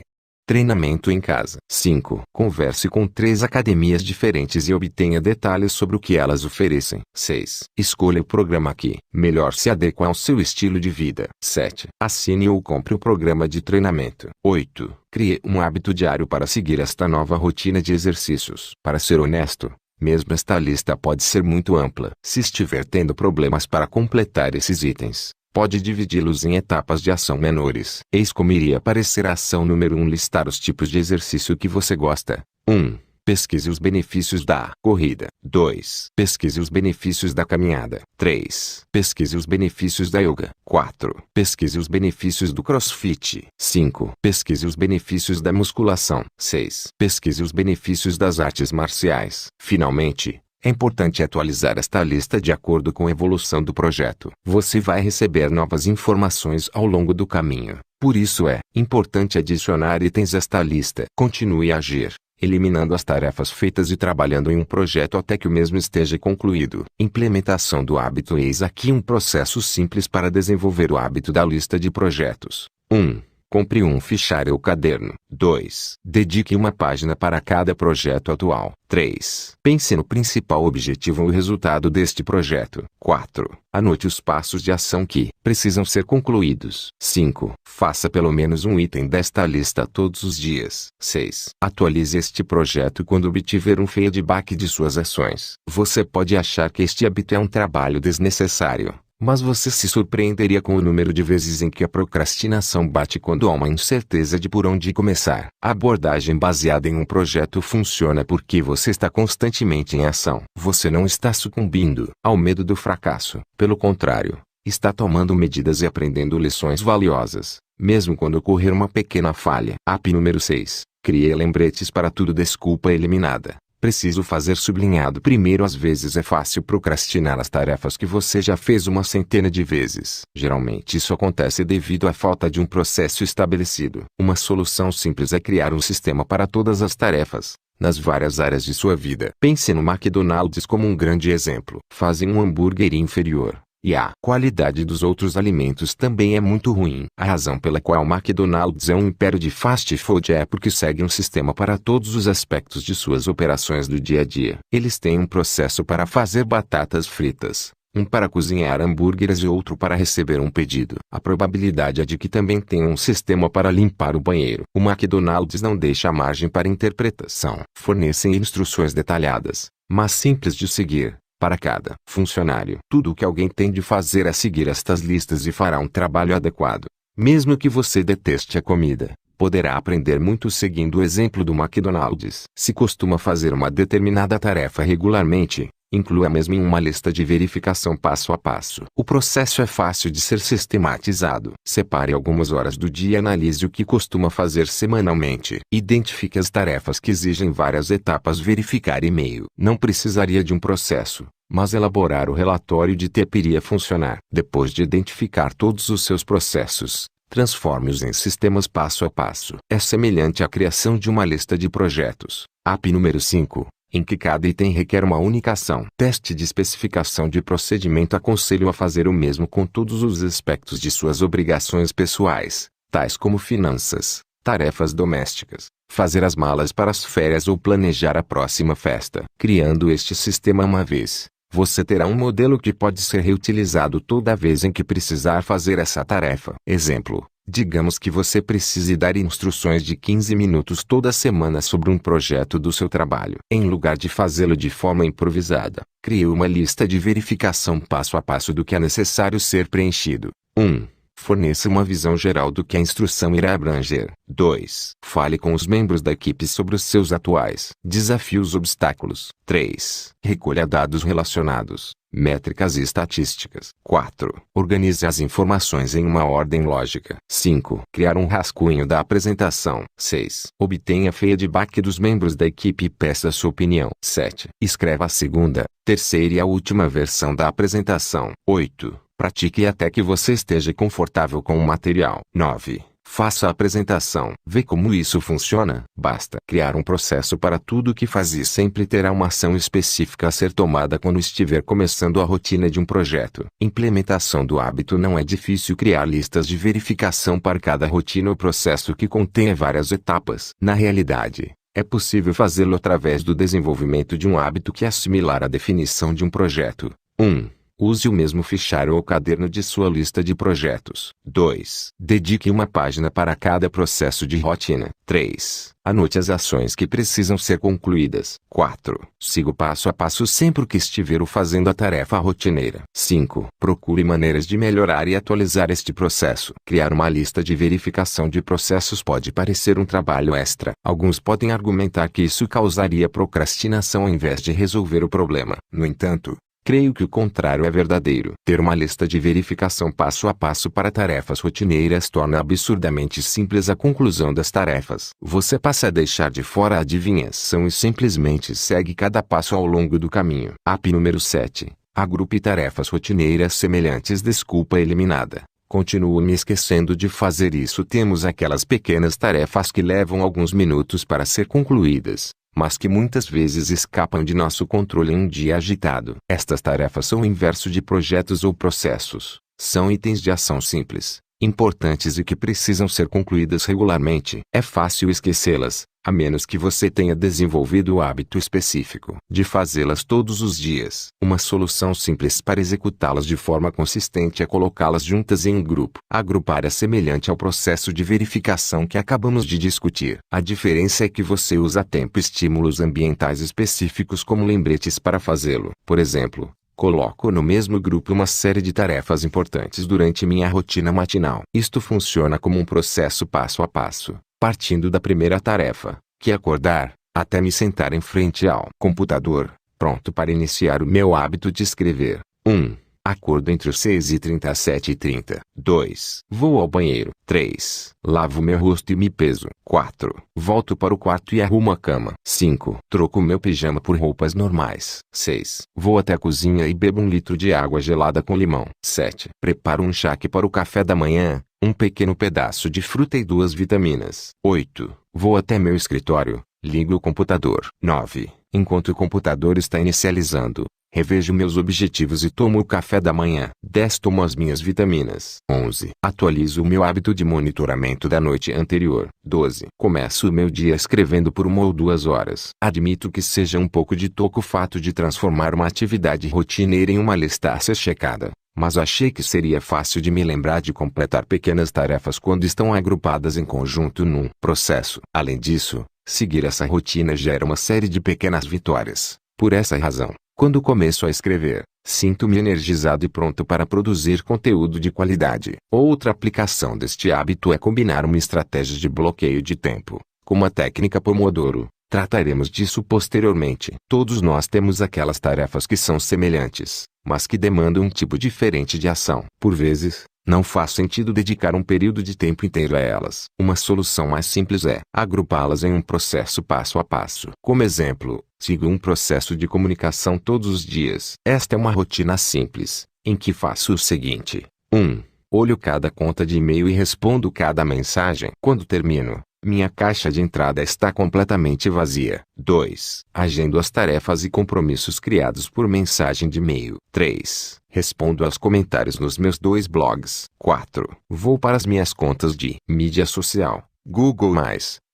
treinamento em casa. 5. Converse com 3 academias diferentes e obtenha detalhes sobre o que elas oferecem. 6. Escolha o programa que melhor se adequa ao seu estilo de vida. 7. Assine ou compre o programa de treinamento. 8. Crie um hábito diário para seguir esta nova rotina de exercícios. Para ser honesto, mesmo esta lista pode ser muito ampla. Se estiver tendo problemas para completar esses itens, pode dividi-los em etapas de ação menores. Eis como iria aparecer a ação número 1: listar os tipos de exercício que você gosta. 1. Pesquise os benefícios da corrida. 2. Pesquise os benefícios da caminhada. 3. Pesquise os benefícios da yoga. 4. Pesquise os benefícios do crossfit. 5. Pesquise os benefícios da musculação. 6. Pesquise os benefícios das artes marciais. Finalmente, é importante atualizar esta lista de acordo com a evolução do projeto. Você vai receber novas informações ao longo do caminho. Por isso é importante adicionar itens a esta lista. Continue a agir, eliminando as tarefas feitas e trabalhando em um projeto até que o mesmo esteja concluído. Implementação do hábito. Eis aqui um processo simples para desenvolver o hábito da lista de projetos. 1. Compre um fichário ou caderno. 2. Dedique uma página para cada projeto atual. 3. Pense no principal objetivo ou resultado deste projeto. 4. Anote os passos de ação que precisam ser concluídos. 5. Faça pelo menos um item desta lista todos os dias. 6. Atualize este projeto quando obtiver um feedback de suas ações. Você pode achar que este hábito é um trabalho desnecessário, mas você se surpreenderia com o número de vezes em que a procrastinação bate quando há uma incerteza de por onde começar. A abordagem baseada em um projeto funciona porque você está constantemente em ação. Você não está sucumbindo ao medo do fracasso. Pelo contrário, está tomando medidas e aprendendo lições valiosas, mesmo quando ocorrer uma pequena falha. App número 6. Crie lembretes para tudo. Desculpa eliminada. Preciso fazer sublinhado primeiro. Às vezes é fácil procrastinar as tarefas que você já fez uma centena de vezes. Geralmente isso acontece devido à falta de um processo estabelecido. Uma solução simples é criar um sistema para todas as tarefas, nas várias áreas de sua vida. Pense no McDonald's como um grande exemplo. Fazem um hambúrguer inferior, e a qualidade dos outros alimentos também é muito ruim. A razão pela qual o McDonald's é um império de fast food é porque segue um sistema para todos os aspectos de suas operações do dia a dia. Eles têm um processo para fazer batatas fritas, um para cozinhar hambúrgueres e outro para receber um pedido. A probabilidade é de que também tenham um sistema para limpar o banheiro. O McDonald's não deixa margem para interpretação. Fornecem instruções detalhadas, mas simples de seguir, para cada funcionário. Tudo o que alguém tem de fazer é seguir estas listas e fará um trabalho adequado. Mesmo que você deteste a comida, poderá aprender muito seguindo o exemplo do McDonald's. Se costuma fazer uma determinada tarefa regularmente, inclua a mesma em uma lista de verificação passo a passo. O processo é fácil de ser sistematizado. Separe algumas horas do dia e analise o que costuma fazer semanalmente. Identifique as tarefas que exigem várias etapas. Verificar e-mail. Não precisaria de um processo, mas elaborar o relatório de TP iria funcionar. Depois de identificar todos os seus processos, transforme-os em sistemas passo a passo. É semelhante à criação de uma lista de projetos. App número 5. Em que cada item requer uma única ação. Teste de especificação de procedimento. Aconselho a fazer o mesmo com todos os aspectos de suas obrigações pessoais, tais como finanças, tarefas domésticas, fazer as malas para as férias ou planejar a próxima festa. Criando este sistema uma vez, você terá um modelo que pode ser reutilizado toda vez em que precisar fazer essa tarefa. Exemplo: digamos que você precise dar instruções de 15 minutos toda semana sobre um projeto do seu trabalho. Em lugar de fazê-lo de forma improvisada, crie uma lista de verificação passo a passo do que é necessário ser preenchido. 1. Forneça uma visão geral do que a instrução irá abranger. 2. Fale com os membros da equipe sobre os seus atuais desafios e obstáculos. 3. Recolha dados relacionados, métricas e estatísticas. 4. Organize as informações em uma ordem lógica. 5. Criar um rascunho da apresentação. 6. Obtenha feedback dos membros da equipe e peça sua opinião. 7. Escreva a segunda, terceira e a última versão da apresentação. 8. Pratique até que você esteja confortável com o material. 9. Faça a apresentação. Vê como isso funciona? Basta criar um processo para tudo o que faz e sempre terá uma ação específica a ser tomada quando estiver começando a rotina de um projeto. Implementação do hábito. Não é difícil criar listas de verificação para cada rotina ou processo que contenha várias etapas. Na realidade, é possível fazê-lo através do desenvolvimento de um hábito que é similar à definição de um projeto. 1. Use o mesmo fichário ou caderno de sua lista de projetos. 2. Dedique uma página para cada processo de rotina. 3. Anote as ações que precisam ser concluídas. 4. Siga o passo a passo sempre que estiver fazendo a tarefa rotineira. 5. Procure maneiras de melhorar e atualizar este processo. Criar uma lista de verificação de processos pode parecer um trabalho extra. Alguns podem argumentar que isso causaria procrastinação ao invés de resolver o problema. No entanto, creio que o contrário é verdadeiro. Ter uma lista de verificação passo a passo para tarefas rotineiras torna absurdamente simples a conclusão das tarefas. Você passa a deixar de fora a adivinhação e simplesmente segue cada passo ao longo do caminho. App número 7. Agrupe tarefas rotineiras semelhantes. Desculpa eliminada. continuo me esquecendo de fazer isso. Temos aquelas pequenas tarefas que levam alguns minutos para ser concluídas, mas que muitas vezes escapam de nosso controle em um dia agitado. Estas tarefas são o inverso de projetos ou processos. São itens de ação simples, importantes e que precisam ser concluídas regularmente. É fácil esquecê-las, a menos que você tenha desenvolvido o hábito específico de fazê-las todos os dias. Uma solução simples para executá-las de forma consistente é colocá-las juntas em um grupo. Agrupar é semelhante ao processo de verificação que acabamos de discutir. A diferença é que você usa a tempo estímulos ambientais específicos como lembretes para fazê-lo. Por exemplo, coloco no mesmo grupo uma série de tarefas importantes durante minha rotina matinal. Isto funciona como um processo passo a passo, partindo da primeira tarefa, que é acordar, até me sentar em frente ao computador, pronto para iniciar o meu hábito de escrever. 1. Acordo entre os 6h30 às 7h30. 2. Vou ao banheiro. 3. Lavo meu rosto e me peso. 4. Volto para o quarto e arrumo a cama. 5. Troco meu pijama por roupas normais. 6. Vou até a cozinha e bebo 1 litro de água gelada com limão. 7. Preparo um chaque para o café da manhã, um pequeno pedaço de fruta e 2 vitaminas. 8. Vou até meu escritório, ligo o computador. 9. Enquanto o computador está inicializando, revejo meus objetivos e tomo o café da manhã. 10. Tomo as minhas vitaminas. 11. Atualizo o meu hábito de monitoramento da noite anterior. 12. Começo o meu dia escrevendo por 1 ou 2 horas. Admito que seja um pouco de toco o fato de transformar uma atividade rotineira em uma lista a ser checada, mas achei que seria fácil de me lembrar de completar pequenas tarefas quando estão agrupadas em conjunto num processo. Além disso, seguir essa rotina gera uma série de pequenas vitórias. Por essa razão, quando começo a escrever, sinto-me energizado e pronto para produzir conteúdo de qualidade. Outra aplicação deste hábito é combinar uma estratégia de bloqueio de tempo, como a técnica Pomodoro. Trataremos disso posteriormente. Todos nós temos aquelas tarefas que são semelhantes, mas que demandam um tipo diferente de ação. Por vezes, não faz sentido dedicar um período de tempo inteiro a elas. Uma solução mais simples é agrupá-las em um processo passo a passo. Como exemplo, sigo um processo de comunicação todos os dias. Esta é uma rotina simples, em que faço o seguinte. 1. Olho cada conta de e-mail e respondo cada mensagem. Quando termino, minha caixa de entrada está completamente vazia. 2. Agendo as tarefas e compromissos criados por mensagem de e-mail. 3. Respondo aos comentários nos meus 2 blogs. 4. Vou para as minhas contas de mídia social, Google+,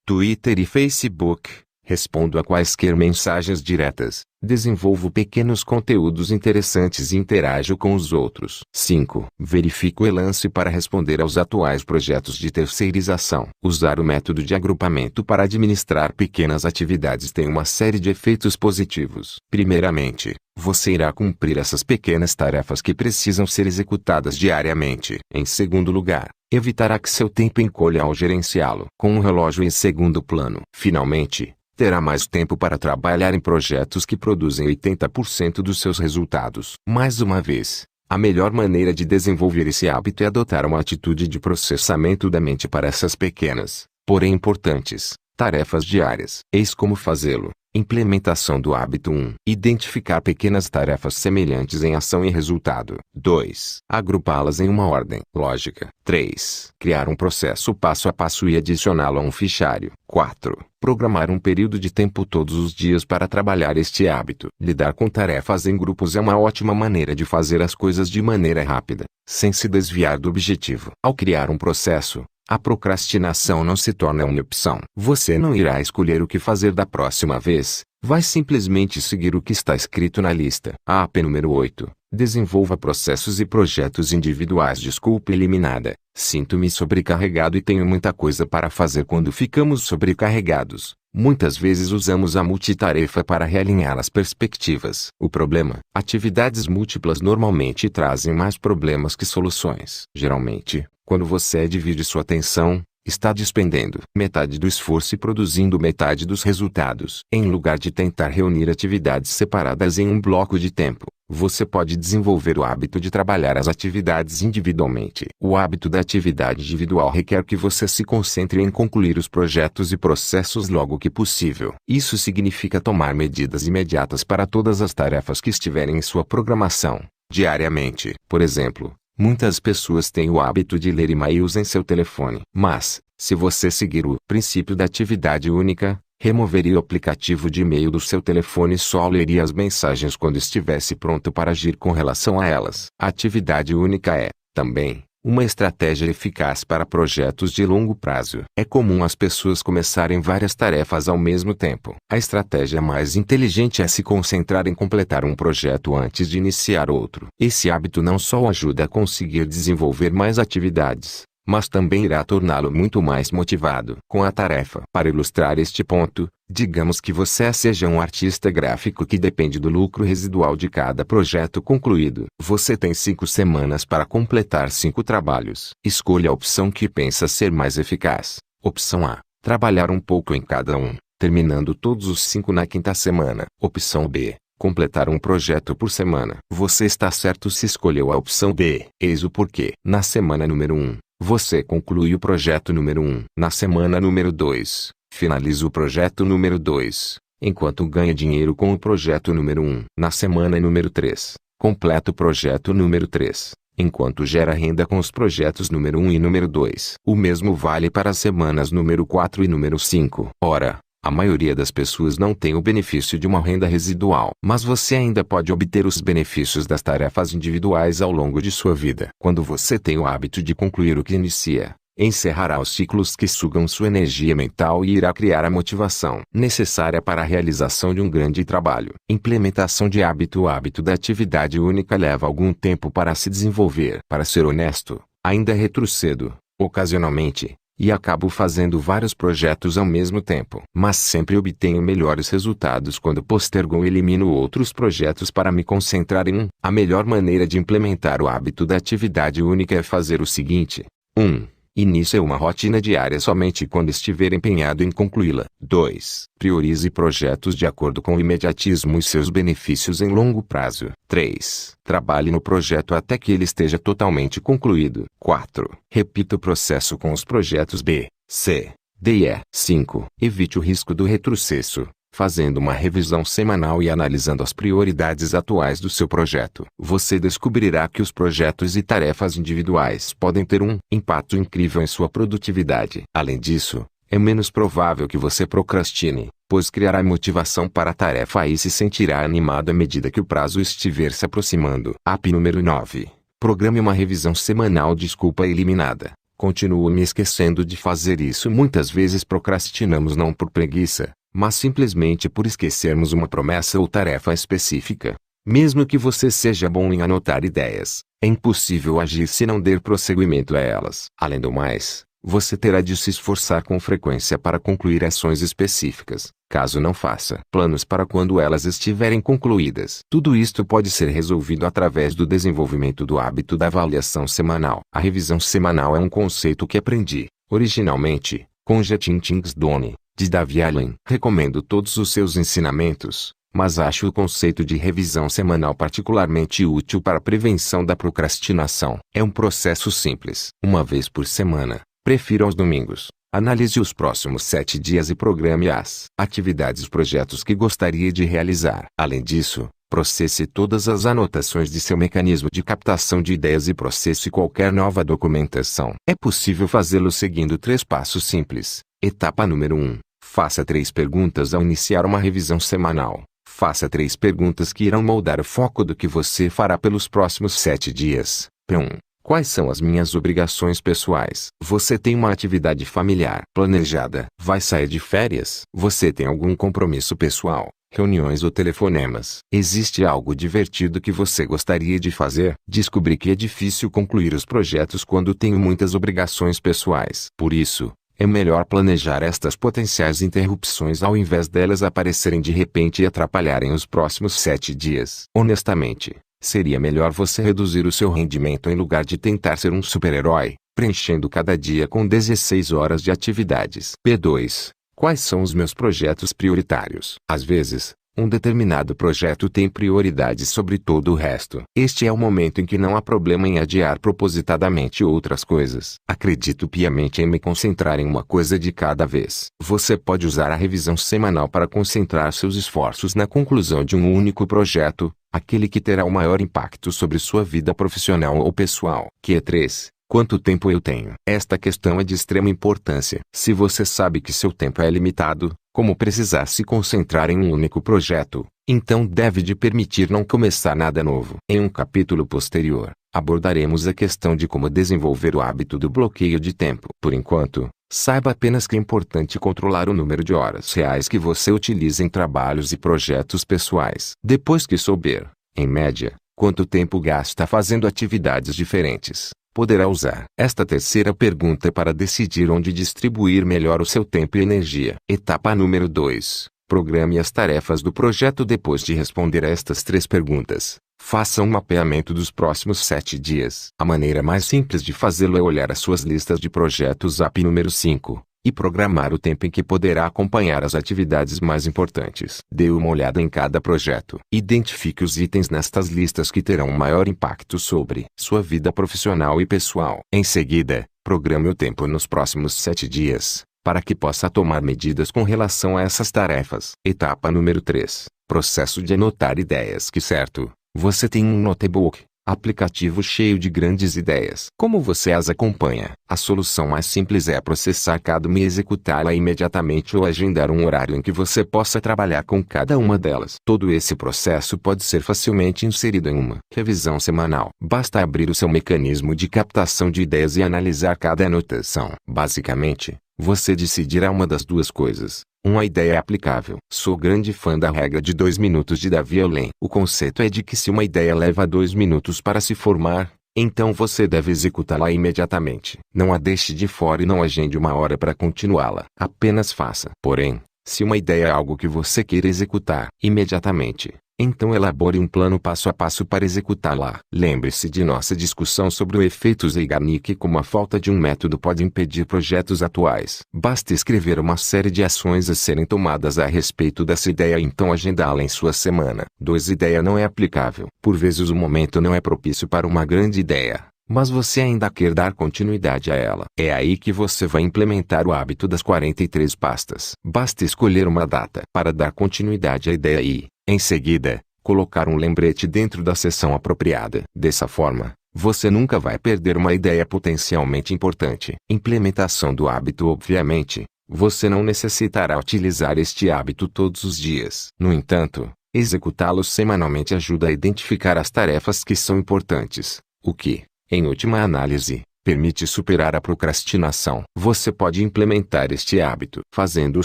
Twitter e Facebook. Respondo a quaisquer mensagens diretas, desenvolvo pequenos conteúdos interessantes e interajo com os outros. 5. Verifico o e-lance para responder aos atuais projetos de terceirização. Usar o método de agrupamento para administrar pequenas atividades tem uma série de efeitos positivos. Primeiramente, você irá cumprir essas pequenas tarefas que precisam ser executadas diariamente. Em segundo lugar, evitará que seu tempo encolha ao gerenciá-lo com um relógio em segundo plano. Finalmente, terá mais tempo para trabalhar em projetos que produzem 80% dos seus resultados. Mais uma vez, a melhor maneira de desenvolver esse hábito é adotar uma atitude de processamento da mente para essas pequenas, porém importantes, tarefas diárias. Eis como fazê-lo. Implementação do hábito 1. Identificar pequenas tarefas semelhantes em ação e resultado. 2. Agrupá-las em uma ordem lógica. 3. Criar um processo passo a passo e adicioná-lo a um fichário. 4. Programar um período de tempo todos os dias para trabalhar este hábito. Lidar com tarefas em grupos é uma ótima maneira de fazer as coisas de maneira rápida, sem se desviar do objetivo. Ao criar um processo, a procrastinação não se torna uma opção. Você não irá escolher o que fazer da próxima vez, vai simplesmente seguir o que está escrito na lista. AP número 8. Desenvolva processos e projetos individuais. Desculpa eliminada. Sinto-me sobrecarregado e tenho muita coisa para fazer. Quando ficamos sobrecarregados, muitas vezes usamos a multitarefa para realinhar as perspectivas. O problema: atividades múltiplas normalmente trazem mais problemas que soluções. Geralmente, quando você divide sua atenção, está despendendo metade do esforço e produzindo metade dos resultados. Em lugar de tentar reunir atividades separadas em um bloco de tempo, você pode desenvolver o hábito de trabalhar as atividades individualmente. O hábito da atividade individual requer que você se concentre em concluir os projetos e processos logo que possível. Isso significa tomar medidas imediatas para todas as tarefas que estiverem em sua programação, diariamente. Por exemplo, Muitas pessoas têm o hábito de ler e-mails em seu telefone. Mas, se você seguir o princípio da atividade única, removeria o aplicativo de e-mail do seu telefone e só leria as mensagens quando estivesse pronto para agir com relação a elas. A atividade única é, também, uma estratégia eficaz para projetos de longo prazo. É comum as pessoas começarem várias tarefas ao mesmo tempo. A estratégia mais inteligente é se concentrar em completar um projeto antes de iniciar outro. Esse hábito não só o ajuda a conseguir desenvolver mais atividades, mas também irá torná-lo muito mais motivado com a tarefa. Para ilustrar este ponto, digamos que você seja um artista gráfico que depende do lucro residual de cada projeto concluído. Você tem 5 semanas para completar 5 trabalhos. Escolha a opção que pensa ser mais eficaz. Opção A: trabalhar um pouco em cada um, terminando todos os 5 na 5ª semana. Opção B: completar um projeto por semana. Você está certo se escolheu a opção B. Eis o porquê. Na semana número 1, você conclui o projeto número 1. Na semana número 2, finaliza o projeto número 2, enquanto ganha dinheiro com o projeto número 1. Na semana número 3, completa o projeto número 3, enquanto gera renda com os projetos número 1 e número 2. O mesmo vale para as semanas número 4 e número 5. Ora, a maioria das pessoas não tem o benefício de uma renda residual, mas você ainda pode obter os benefícios das tarefas individuais ao longo de sua vida. Quando você tem o hábito de concluir o que inicia, encerrará os ciclos que sugam sua energia mental e irá criar a motivação necessária para a realização de um grande trabalho. Implementação de hábito. O hábito da atividade única leva algum tempo para se desenvolver. Para ser honesto, ainda retrocedo, ocasionalmente, e acabo fazendo vários projetos ao mesmo tempo. Mas sempre obtenho melhores resultados quando postergo ou elimino outros projetos para me concentrar em um. A melhor maneira de implementar o hábito da atividade única é fazer o seguinte: 1. Inicie uma rotina diária somente quando estiver empenhado em concluí-la. 2. Priorize projetos de acordo com o imediatismo e seus benefícios em longo prazo. 3. Trabalhe no projeto até que ele esteja totalmente concluído. 4. Repita o processo com os projetos B, C, D e E. 5. Evite o risco do retrocesso, fazendo uma revisão semanal e analisando as prioridades atuais do seu projeto. Você descobrirá que os projetos e tarefas individuais podem ter um impacto incrível em sua produtividade. Além disso, é menos provável que você procrastine, pois criará motivação para a tarefa e se sentirá animado à medida que o prazo estiver se aproximando. App número 9. Programe uma revisão semanal. Desculpa eliminada. Continuo me esquecendo de fazer isso. Muitas vezes procrastinamos não por preguiça, mas simplesmente por esquecermos uma promessa ou tarefa específica. Mesmo que você seja bom em anotar ideias, é impossível agir se não der prosseguimento a elas. Além do mais, você terá de se esforçar com frequência para concluir ações específicas, caso não faça planos para quando elas estiverem concluídas. Tudo isto pode ser resolvido através do desenvolvimento do hábito da avaliação semanal. A revisão semanal é um conceito que aprendi, originalmente, com Getting Things Done, de David Allen. Recomendo todos os seus ensinamentos, mas acho o conceito de revisão semanal particularmente útil para a prevenção da procrastinação. É um processo simples. Uma vez por semana, prefiro aos domingos, analise os próximos 7 dias e programe as atividades e projetos que gostaria de realizar. Além disso, processe todas as anotações de seu mecanismo de captação de ideias e processe qualquer nova documentação. É possível fazê-lo seguindo 3 passos simples. Etapa número 1. Faça 3 perguntas ao iniciar uma revisão semanal. Faça 3 perguntas que irão moldar o foco do que você fará pelos próximos 7 dias. P1. Quais são as minhas obrigações pessoais? Você tem uma atividade familiar planejada? Vai sair de férias? Você tem algum compromisso pessoal? Reuniões ou telefonemas? Existe algo divertido que você gostaria de fazer? Descobri que é difícil concluir os projetos quando tenho muitas obrigações pessoais. Por isso, é melhor planejar estas potenciais interrupções ao invés delas aparecerem de repente e atrapalharem os próximos 7 dias. Honestamente, seria melhor você reduzir o seu rendimento em lugar de tentar ser um super-herói, preenchendo cada dia com 16 horas de atividades. P2. Quais são os meus projetos prioritários? Às vezes, um determinado projeto tem prioridade sobre todo o resto. Este é o momento em que não há problema em adiar propositadamente outras coisas. Acredito piamente em me concentrar em uma coisa de cada vez. Você pode usar a revisão semanal para concentrar seus esforços na conclusão de um único projeto, aquele que terá o maior impacto sobre sua vida profissional ou pessoal. Q3. Quanto tempo eu tenho? Esta questão é de extrema importância. Se você sabe que seu tempo é limitado, como precisar se concentrar em um único projeto, então deve de permitir não começar nada novo. Em um capítulo posterior, abordaremos a questão de como desenvolver o hábito do bloqueio de tempo. Por enquanto, saiba apenas que é importante controlar o número de horas reais que você utiliza em trabalhos e projetos pessoais. Depois que souber, em média, quanto tempo gasta fazendo atividades diferentes, poderá usar esta terceira pergunta para decidir onde distribuir melhor o seu tempo e energia. Etapa número 2. Programe as tarefas do projeto. Depois de responder a estas 3 perguntas, faça um mapeamento dos próximos 7 dias. A maneira mais simples de fazê-lo é olhar as suas listas de projetos AP número 5 e programar o tempo em que poderá acompanhar as atividades mais importantes. Dê uma olhada em cada projeto. Identifique os itens nestas listas que terão maior impacto sobre sua vida profissional e pessoal. Em seguida, programe o tempo nos próximos 7 dias, para que possa tomar medidas com relação a essas tarefas. Etapa número 3. Processo de anotar ideias. Que certo, você tem um notebook, aplicativo cheio de grandes ideias. Como você as acompanha? A solução mais simples é processar cada uma e executá-la imediatamente ou agendar um horário em que você possa trabalhar com cada uma delas. Todo esse processo pode ser facilmente inserido em uma revisão semanal. Basta abrir o seu mecanismo de captação de ideias e analisar cada anotação. Basicamente, você decidirá uma das duas coisas. Uma ideia é aplicável. Sou grande fã da regra de 2 minutos de Davi Allen. O conceito é de que se uma ideia leva 2 minutos para se formar, então você deve executá-la imediatamente. Não a deixe de fora e não agende uma hora para continuá-la. Apenas faça. Porém, se uma ideia é algo que você queira executar imediatamente, então elabore um plano passo a passo para executá-la. Lembre-se de nossa discussão sobre o efeito Zeigarnik e como a falta de um método pode impedir projetos atuais. Basta escrever uma série de ações a serem tomadas a respeito dessa ideia e então agendá-la em sua semana. 2. Ideia não é aplicável. Por vezes o momento não é propício para uma grande ideia, mas você ainda quer dar continuidade a ela. É aí que você vai implementar o hábito das 43 pastas. Basta escolher uma data para dar continuidade à ideia e, em seguida, colocar um lembrete dentro da seção apropriada. Dessa forma, você nunca vai perder uma ideia potencialmente importante. Implementação do hábito. Obviamente, você não necessitará utilizar este hábito todos os dias. No entanto, executá-lo semanalmente ajuda a identificar as tarefas que são importantes, o que, em última análise, permite superar a procrastinação. Você pode implementar este hábito fazendo o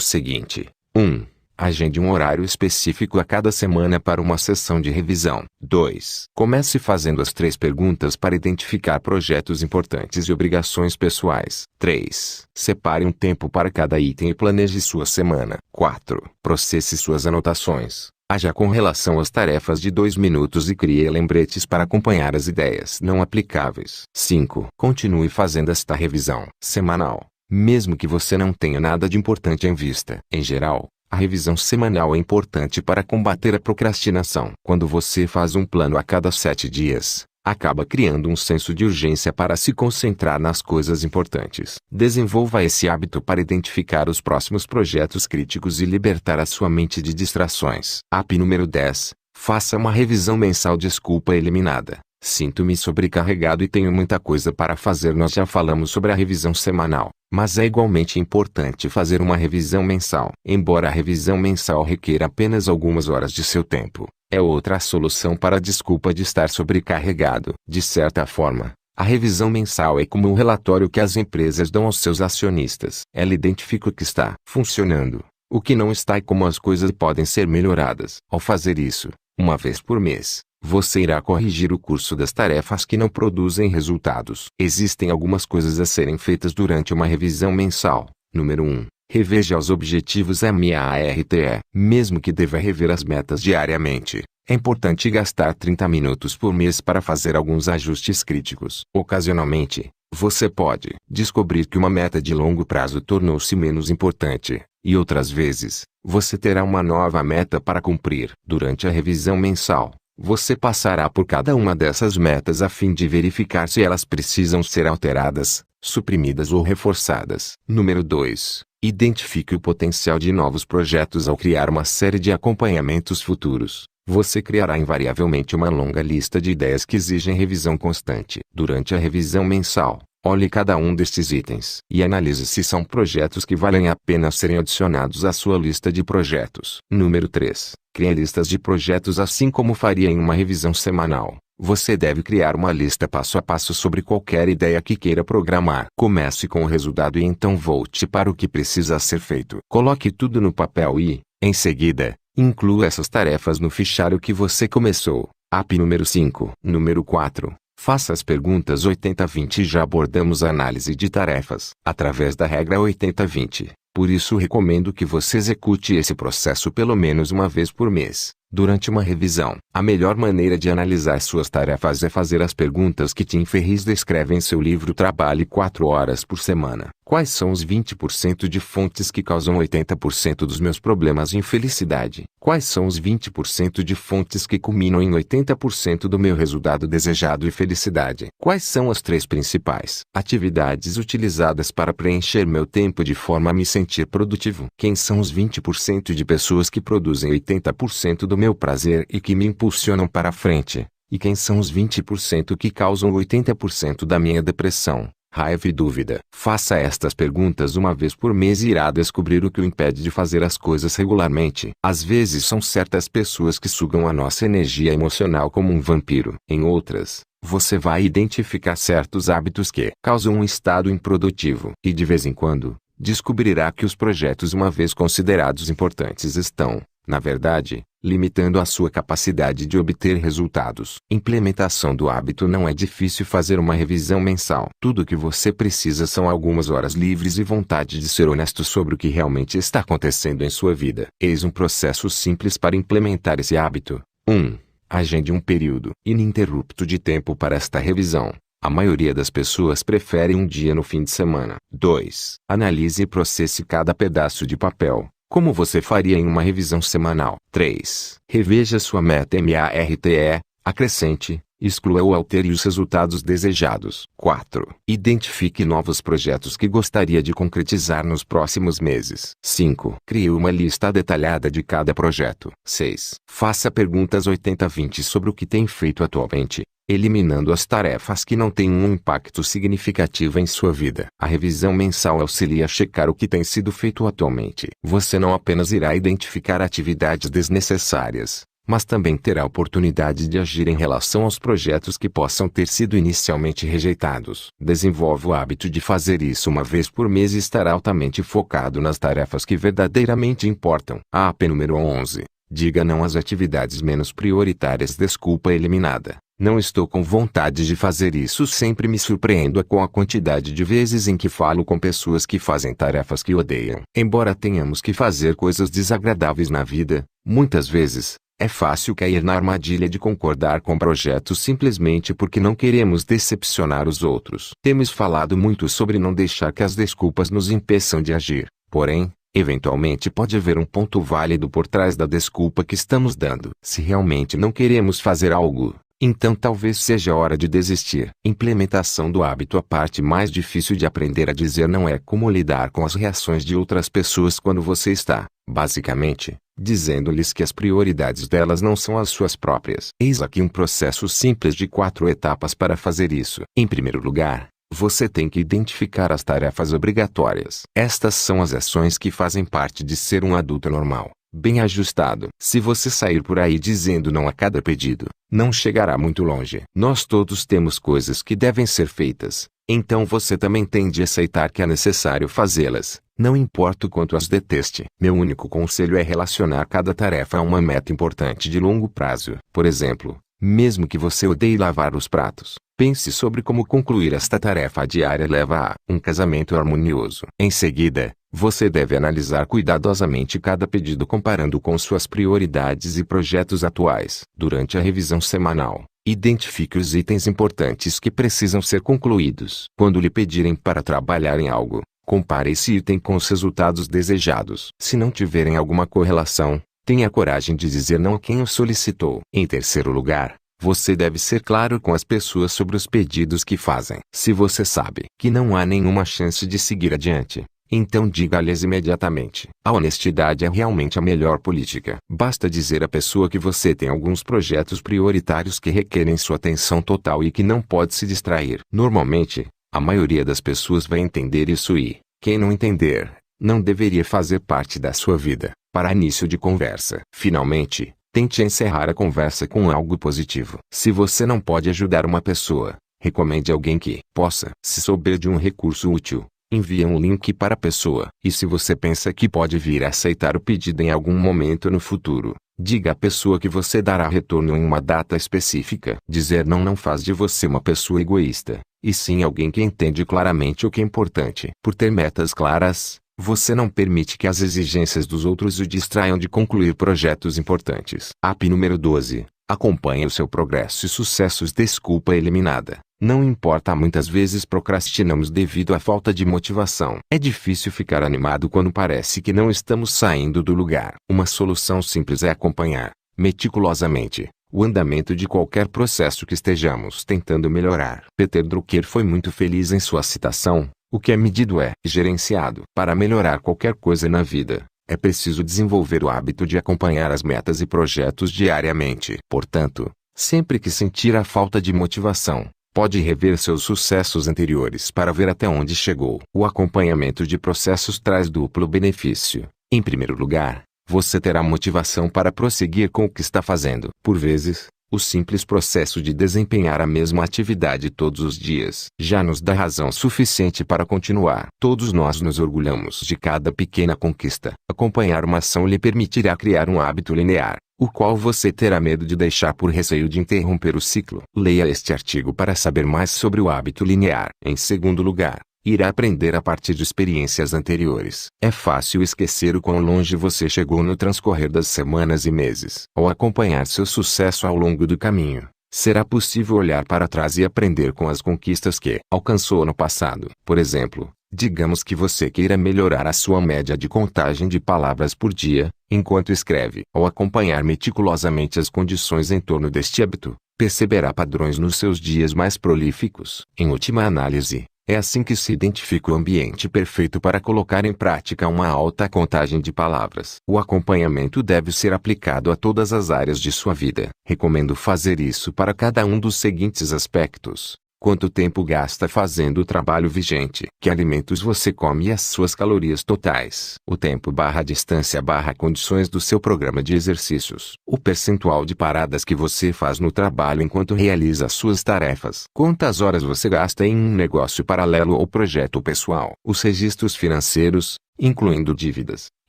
seguinte: 1. Agende um horário específico a cada semana para uma sessão de revisão. 2. Comece fazendo as 3 perguntas para identificar projetos importantes e obrigações pessoais. 3. Separe um tempo para cada item e planeje sua semana. 4. Processe suas anotações. Haja com relação às tarefas de 2 minutos e crie lembretes para acompanhar as ideias não aplicáveis. 5. Continue fazendo esta revisão semanal, mesmo que você não tenha nada de importante em vista. Em geral, a revisão semanal é importante para combater a procrastinação. Quando você faz um plano a cada 7 dias, acaba criando um senso de urgência para se concentrar nas coisas importantes. Desenvolva esse hábito para identificar os próximos projetos críticos e libertar a sua mente de distrações. AP número 10. Faça uma revisão mensal. Desculpa eliminada. Sinto-me sobrecarregado e tenho muita coisa para fazer. Nós já falamos sobre a revisão semanal, mas é igualmente importante fazer uma revisão mensal. Embora a revisão mensal requeira apenas algumas horas de seu tempo, é outra solução para a desculpa de estar sobrecarregado. De certa forma, a revisão mensal é como um relatório que as empresas dão aos seus acionistas. Ela identifica o que está funcionando, o que não está e como as coisas podem ser melhoradas. Ao fazer isso, uma vez por mês, você irá corrigir o curso das tarefas que não produzem resultados. Existem algumas coisas a serem feitas durante uma revisão mensal. Número 1. Reveja os objetivos MARTE. Mesmo que deva rever as metas diariamente, é importante gastar 30 minutos por mês para fazer alguns ajustes críticos. Ocasionalmente, você pode descobrir que uma meta de longo prazo tornou-se menos importante, e outras vezes, você terá uma nova meta para cumprir. Durante a revisão mensal, você passará por cada uma dessas metas a fim de verificar se elas precisam ser alteradas, suprimidas ou reforçadas. Número 2. Identifique o potencial de novos projetos ao criar uma série de acompanhamentos futuros. Você criará invariavelmente uma longa lista de ideias que exigem revisão constante. Durante a revisão mensal, olhe cada um destes itens e analise se são projetos que valem a pena serem adicionados à sua lista de projetos. Número 3. Crie listas de projetos assim como faria em uma revisão semanal. Você deve criar uma lista passo a passo sobre qualquer ideia que queira programar. Comece com o resultado e então volte para o que precisa ser feito. Coloque tudo no papel e, em seguida, inclua essas tarefas no fichário que você começou. App número 5. Número 4. Faça as perguntas 80-20. Já abordamos a análise de tarefas através da regra 80-20. Por isso recomendo que você execute esse processo pelo menos uma vez por mês. Durante uma revisão, a melhor maneira de analisar suas tarefas é fazer as perguntas que Tim Ferriss descreve em seu livro Trabalhe 4 horas por semana. Quais são os 20% de fontes que causam 80% dos meus problemas de infelicidade? Quais são os 20% de fontes que culminam em 80% do meu resultado desejado e felicidade? Quais são as 3 principais atividades utilizadas para preencher meu tempo de forma a me sentir produtivo? Quem são os 20% de pessoas que produzem 80% do meu prazer e que me impulsionam para a frente? E quem são os 20% que causam 80% da minha depressão, raiva e dúvida? Faça estas perguntas uma vez por mês e irá descobrir o que o impede de fazer as coisas regularmente. Às vezes são certas pessoas que sugam a nossa energia emocional como um vampiro. Em outras, você vai identificar certos hábitos que causam um estado improdutivo. E de vez em quando, descobrirá que os projetos uma vez considerados importantes estão, na verdade, limitando a sua capacidade de obter resultados. Implementação do hábito. Não é difícil fazer uma revisão mensal. Tudo o que você precisa são algumas horas livres e vontade de ser honesto sobre o que realmente está acontecendo em sua vida. Eis um processo simples para implementar esse hábito. 1. Agende um período ininterrupto de tempo para esta revisão. A maioria das pessoas prefere um dia no fim de semana. 2. Analise e processe cada pedaço de papel, como você faria em uma revisão semanal. 3. Reveja sua meta MARTE, acrescente, exclua ou altere os resultados desejados. 4. Identifique novos projetos que gostaria de concretizar nos próximos meses. 5. Crie uma lista detalhada de cada projeto. 6. Faça perguntas 80-20 sobre o que tem feito atualmente, eliminando as tarefas que não têm um impacto significativo em sua vida. A revisão mensal auxilia a checar o que tem sido feito atualmente. Você não apenas irá identificar atividades desnecessárias, mas também terá a oportunidade de agir em relação aos projetos que possam ter sido inicialmente rejeitados. Desenvolva o hábito de fazer isso uma vez por mês e estará altamente focado nas tarefas que verdadeiramente importam. App número 11. Diga não às atividades menos prioritárias. Desculpa eliminada. Não estou com vontade de fazer isso. Sempre me surpreendo com a quantidade de vezes em que falo com pessoas que fazem tarefas que odeiam. Embora tenhamos que fazer coisas desagradáveis na vida, muitas vezes, é fácil cair na armadilha de concordar com projetos simplesmente porque não queremos decepcionar os outros. Temos falado muito sobre não deixar que as desculpas nos impeçam de agir. Porém, eventualmente pode haver um ponto válido por trás da desculpa que estamos dando. Se realmente não queremos fazer algo, então talvez seja hora de desistir. Implementação do hábito. A parte mais difícil de aprender a dizer não é como lidar com as reações de outras pessoas quando você está, basicamente, dizendo-lhes que as prioridades delas não são as suas próprias. Eis aqui um processo simples de 4 etapas para fazer isso. Em primeiro lugar, você tem que identificar as tarefas obrigatórias. Estas são as ações que fazem parte de ser um adulto normal, bem ajustado. Se você sair por aí dizendo não a cada pedido, não chegará muito longe. Nós todos temos coisas que devem ser feitas, então você também tem de aceitar que é necessário fazê-las, não importa o quanto as deteste. Meu único conselho é relacionar cada tarefa a uma meta importante de longo prazo. Por exemplo, mesmo que você odeie lavar os pratos, pense sobre como concluir esta tarefa diária leva a um casamento harmonioso. Em seguida, você deve analisar cuidadosamente cada pedido comparando com suas prioridades e projetos atuais. Durante a revisão semanal, identifique os itens importantes que precisam ser concluídos. Quando lhe pedirem para trabalhar em algo, compare esse item com os resultados desejados. Se não tiverem alguma correlação, tenha coragem de dizer não a quem o solicitou. Em terceiro lugar, você deve ser claro com as pessoas sobre os pedidos que fazem. Se você sabe que não há nenhuma chance de seguir adiante, então diga-lhes imediatamente. A honestidade é realmente a melhor política. Basta dizer à pessoa que você tem alguns projetos prioritários que requerem sua atenção total e que não pode se distrair. Normalmente, a maioria das pessoas vai entender isso e, quem não entender, não deveria fazer parte da sua vida. Para início de conversa. Finalmente, tente encerrar a conversa com algo positivo. Se você não pode ajudar uma pessoa, recomende alguém que possa. Se souber de um recurso útil, envie um link para a pessoa. E se você pensa que pode vir a aceitar o pedido em algum momento no futuro, diga à pessoa que você dará retorno em uma data específica. Dizer não faz de você uma pessoa egoísta, e sim alguém que entende claramente o que é importante. Por ter metas claras, você não permite que as exigências dos outros o distraiam de concluir projetos importantes. App número 12. Acompanhe o seu progresso e sucessos. Desculpa eliminada. Não importa, muitas vezes procrastinamos devido à falta de motivação. É difícil ficar animado quando parece que não estamos saindo do lugar. Uma solução simples é acompanhar, meticulosamente, o andamento de qualquer processo que estejamos tentando melhorar. Peter Drucker foi muito feliz em sua citação: o que é medido é gerenciado. Para melhorar qualquer coisa na vida, é preciso desenvolver o hábito de acompanhar as metas e projetos diariamente. Portanto, sempre que sentir a falta de motivação, pode rever seus sucessos anteriores para ver até onde chegou. O acompanhamento de processos traz duplo benefício. Em primeiro lugar, você terá motivação para prosseguir com o que está fazendo. Por vezes, o simples processo de desempenhar a mesma atividade todos os dias já nos dá razão suficiente para continuar. Todos nós nos orgulhamos de cada pequena conquista. Acompanhar uma ação lhe permitirá criar um hábito linear, o qual você terá medo de deixar por receio de interromper o ciclo. Leia este artigo para saber mais sobre o hábito linear. Em segundo lugar, irá aprender a partir de experiências anteriores. É fácil esquecer o quão longe você chegou no transcorrer das semanas e meses. Ao acompanhar seu sucesso ao longo do caminho, será possível olhar para trás e aprender com as conquistas que alcançou no passado. Por exemplo, digamos que você queira melhorar a sua média de contagem de palavras por dia, enquanto escreve. Ao acompanhar meticulosamente as condições em torno deste hábito, perceberá padrões nos seus dias mais prolíficos. Em última análise, é assim que se identifica o ambiente perfeito para colocar em prática uma alta contagem de palavras. O acompanhamento deve ser aplicado a todas as áreas de sua vida. Recomendo fazer isso para cada um dos seguintes aspectos: quanto tempo gasta fazendo o trabalho vigente, que alimentos você come e as suas calorias totais, o tempo/distância/condições do seu programa de exercícios, o percentual de paradas que você faz no trabalho enquanto realiza as suas tarefas, quantas horas você gasta em um negócio paralelo ou projeto pessoal, os registros financeiros, incluindo dívidas,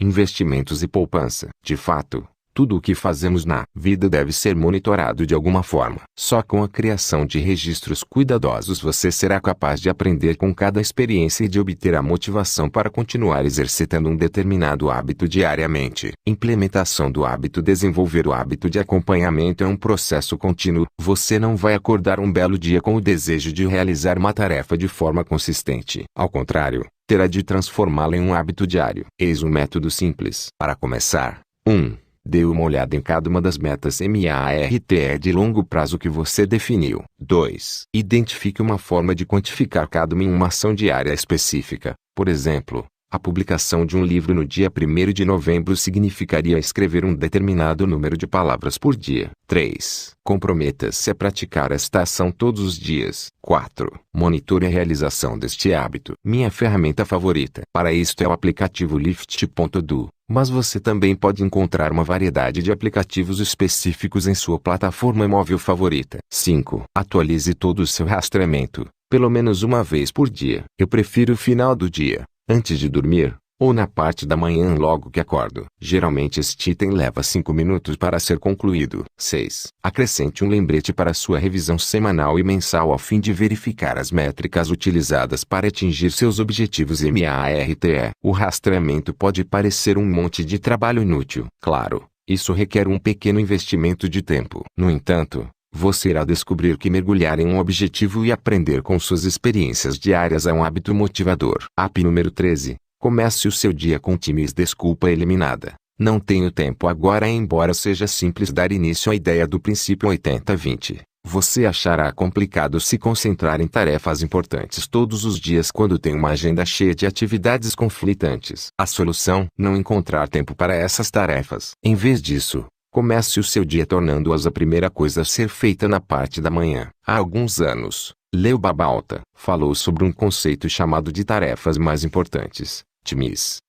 investimentos e poupança. De fato, tudo o que fazemos na vida deve ser monitorado de alguma forma. Só com a criação de registros cuidadosos você será capaz de aprender com cada experiência e de obter a motivação para continuar exercitando um determinado hábito diariamente. Implementação do hábito. Desenvolver o hábito de acompanhamento é um processo contínuo. Você não vai acordar um belo dia com o desejo de realizar uma tarefa de forma consistente. Ao contrário, terá de transformá-la em um hábito diário. Eis um método simples. Para começar: 1. Dê uma olhada em cada uma das metas MARTE de longo prazo que você definiu. 2. Identifique uma forma de quantificar cada uma em uma ação diária específica. Por exemplo, a publicação de um livro no dia 1º de novembro significaria escrever um determinado número de palavras por dia. 3. Comprometa-se a praticar esta ação todos os dias. 4. Monitore a realização deste hábito. Minha ferramenta favorita para isto é o aplicativo Lift.do. Mas você também pode encontrar uma variedade de aplicativos específicos em sua plataforma móvel favorita. 5. Atualize todo o seu rastreamento, pelo menos uma vez por dia. Eu prefiro o final do dia, antes de dormir, ou na parte da manhã logo que acordo. Geralmente este item leva 5 minutos para ser concluído. 6. Acrescente um lembrete para sua revisão semanal e mensal a fim de verificar as métricas utilizadas para atingir seus objetivos MARTE. O rastreamento pode parecer um monte de trabalho inútil. Claro, isso requer um pequeno investimento de tempo. No entanto, você irá descobrir que mergulhar em um objetivo e aprender com suas experiências diárias é um hábito motivador. App número 13. Comece o seu dia com times. Desculpa eliminada. Não tenho tempo agora. Embora seja simples dar início à ideia do princípio 80-20, Você achará complicado se concentrar em tarefas importantes todos os dias quando tem uma agenda cheia de atividades conflitantes. A solução: não encontrar tempo para essas tarefas. Em vez disso, comece o seu dia tornando-as a primeira coisa a ser feita na parte da manhã. Há alguns anos, Leo Babauta falou sobre um conceito chamado de tarefas mais importantes.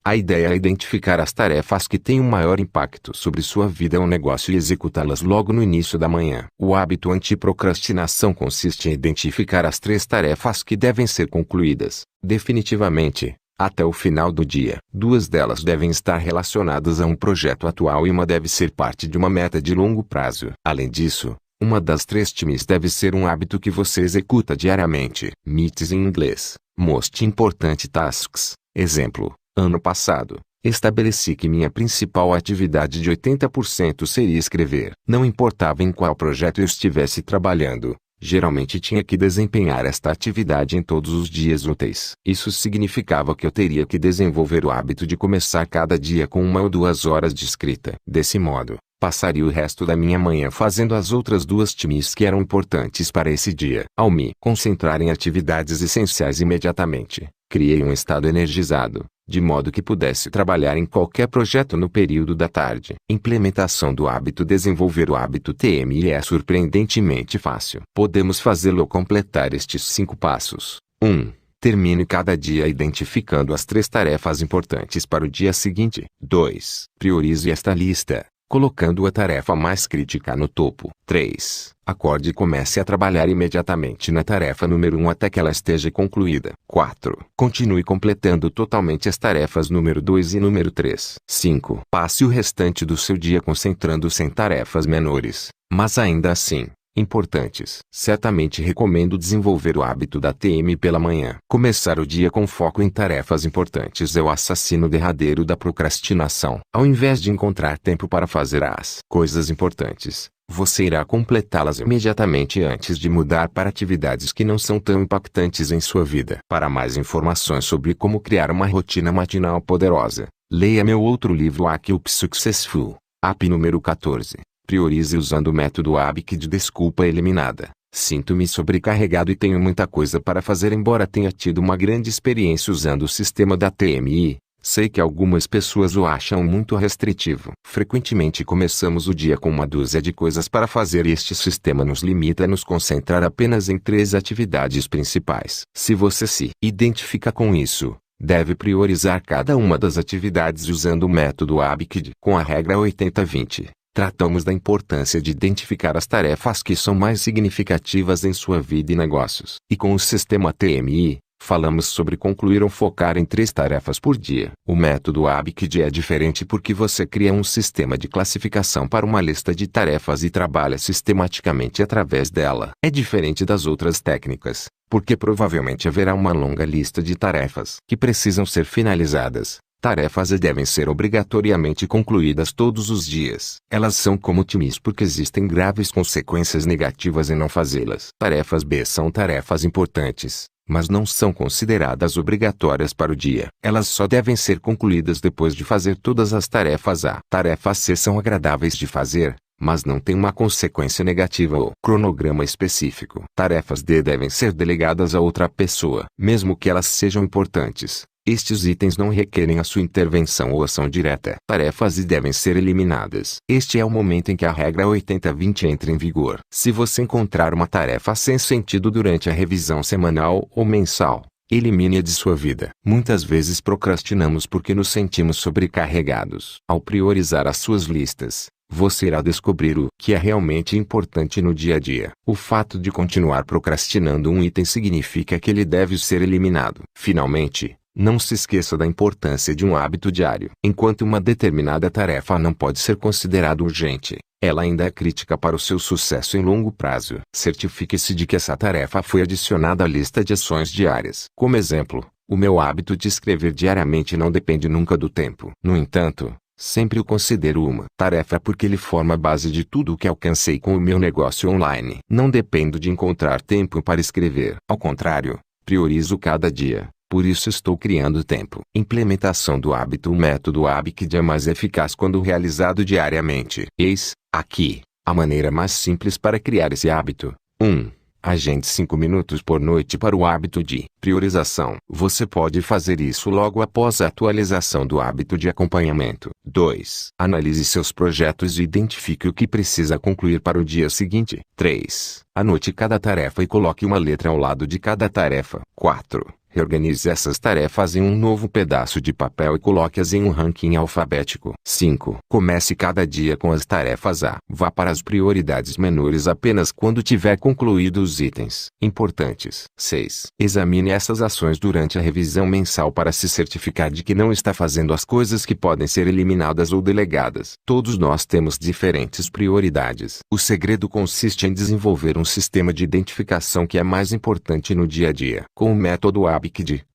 A ideia é identificar as tarefas que têm um maior impacto sobre sua vida ou negócio e executá-las logo no início da manhã. O hábito anti-procrastinação consiste em identificar as 3 tarefas que devem ser concluídas, definitivamente, até o final do dia. 2 delas devem estar relacionadas a um projeto atual e uma deve ser parte de uma meta de longo prazo. Além disso, uma das 3 deve ser um hábito que você executa diariamente. MITs em inglês. Most Important Tasks. Exemplo: ano passado, estabeleci que minha principal atividade de 80% seria escrever. Não importava em qual projeto eu estivesse trabalhando, geralmente tinha que desempenhar esta atividade em todos os dias úteis. Isso significava que eu teria que desenvolver o hábito de começar cada dia com 1 ou 2 horas de escrita. Desse modo, passaria o resto da minha manhã fazendo as outras 2 que eram importantes para esse dia. Ao me concentrar em atividades essenciais imediatamente, criei um estado energizado, de modo que pudesse trabalhar em qualquer projeto no período da tarde. Implementação do hábito. Desenvolver o hábito TMI é surpreendentemente fácil. Podemos fazê-lo ao completar estes 5 passos. 1. Termine cada dia identificando as 3 tarefas importantes para o dia seguinte. 2. Priorize esta lista, colocando a tarefa mais crítica no topo. 3. Acorde e comece a trabalhar imediatamente na tarefa número 1 até que ela esteja concluída. 4. Continue completando totalmente as tarefas número 2 e número 3. 5. Passe o restante do seu dia concentrando-se em tarefas menores, mas ainda assim importantes. Certamente recomendo desenvolver o hábito da TM pela manhã. Começar o dia com foco em tarefas importantes é o assassino derradeiro da procrastinação. Ao invés de encontrar tempo para fazer as coisas importantes, você irá completá-las imediatamente antes de mudar para atividades que não são tão impactantes em sua vida. Para mais informações sobre como criar uma rotina matinal poderosa, leia meu outro livro Wake Up Successful, app número 14. Priorize usando o método ABIC de desculpa eliminada. Sinto-me sobrecarregado e tenho muita coisa para fazer. Embora tenha tido uma grande experiência usando o sistema da TMI, sei que algumas pessoas o acham muito restritivo. Frequentemente começamos o dia com 1 dúzia de coisas para fazer e este sistema nos limita a nos concentrar apenas em 3 atividades principais. Se você se identifica com isso, deve priorizar cada uma das atividades usando o método ABIC com a regra 80-20. Tratamos da importância de identificar as tarefas que são mais significativas em sua vida e negócios. E com o sistema TMI, falamos sobre concluir ou focar em 3 tarefas por dia. O método ABIC é diferente porque você cria um sistema de classificação para uma lista de tarefas e trabalha sistematicamente através dela. É diferente das outras técnicas, porque provavelmente haverá uma longa lista de tarefas que precisam ser finalizadas. Tarefas A devem ser obrigatoriamente concluídas todos os dias. Elas são como TMIs porque existem graves consequências negativas em não fazê-las. Tarefas B são tarefas importantes, mas não são consideradas obrigatórias para o dia. Elas só devem ser concluídas depois de fazer todas as tarefas A. Tarefas C são agradáveis de fazer, mas não têm uma consequência negativa ou cronograma específico. Tarefas D devem ser delegadas a outra pessoa, mesmo que elas sejam importantes. Estes itens não requerem a sua intervenção ou ação direta. Tarefas E devem ser eliminadas. Este é o momento em que a regra 80-20 entra em vigor. Se você encontrar uma tarefa sem sentido durante a revisão semanal ou mensal, elimine-a de sua vida. Muitas vezes procrastinamos porque nos sentimos sobrecarregados. Ao priorizar as suas listas, você irá descobrir o que é realmente importante no dia a dia. O fato de continuar procrastinando um item significa que ele deve ser eliminado. Finalmente, não se esqueça da importância de um hábito diário. Enquanto uma determinada tarefa não pode ser considerada urgente, ela ainda é crítica para o seu sucesso em longo prazo. Certifique-se de que essa tarefa foi adicionada à lista de ações diárias. Como exemplo, o meu hábito de escrever diariamente não depende nunca do tempo. No entanto, sempre o considero uma tarefa porque ele forma a base de tudo o que alcancei com o meu negócio online. Não dependo de encontrar tempo para escrever. Ao contrário, priorizo cada dia. Por isso estou criando tempo. Implementação do hábito. O método ABIC é mais eficaz quando realizado diariamente. Eis, aqui, a maneira mais simples para criar esse hábito. 1. Agende 5 minutos por noite para o hábito de priorização. Você pode fazer isso logo após a atualização do hábito de acompanhamento. 2. Analise seus projetos e identifique o que precisa concluir para o dia seguinte. 3. Anote cada tarefa e coloque uma letra ao lado de cada tarefa. 4. Reorganize essas tarefas em um novo pedaço de papel e coloque-as em um ranking alfabético. 5. Comece cada dia com as tarefas A. Vá para as prioridades menores apenas quando tiver concluído os itens importantes. 6. Examine essas ações durante a revisão mensal para se certificar de que não está fazendo as coisas que podem ser eliminadas ou delegadas. Todos nós temos diferentes prioridades. O segredo consiste em desenvolver um sistema de identificação que é mais importante no dia a dia. Com o método ABCD,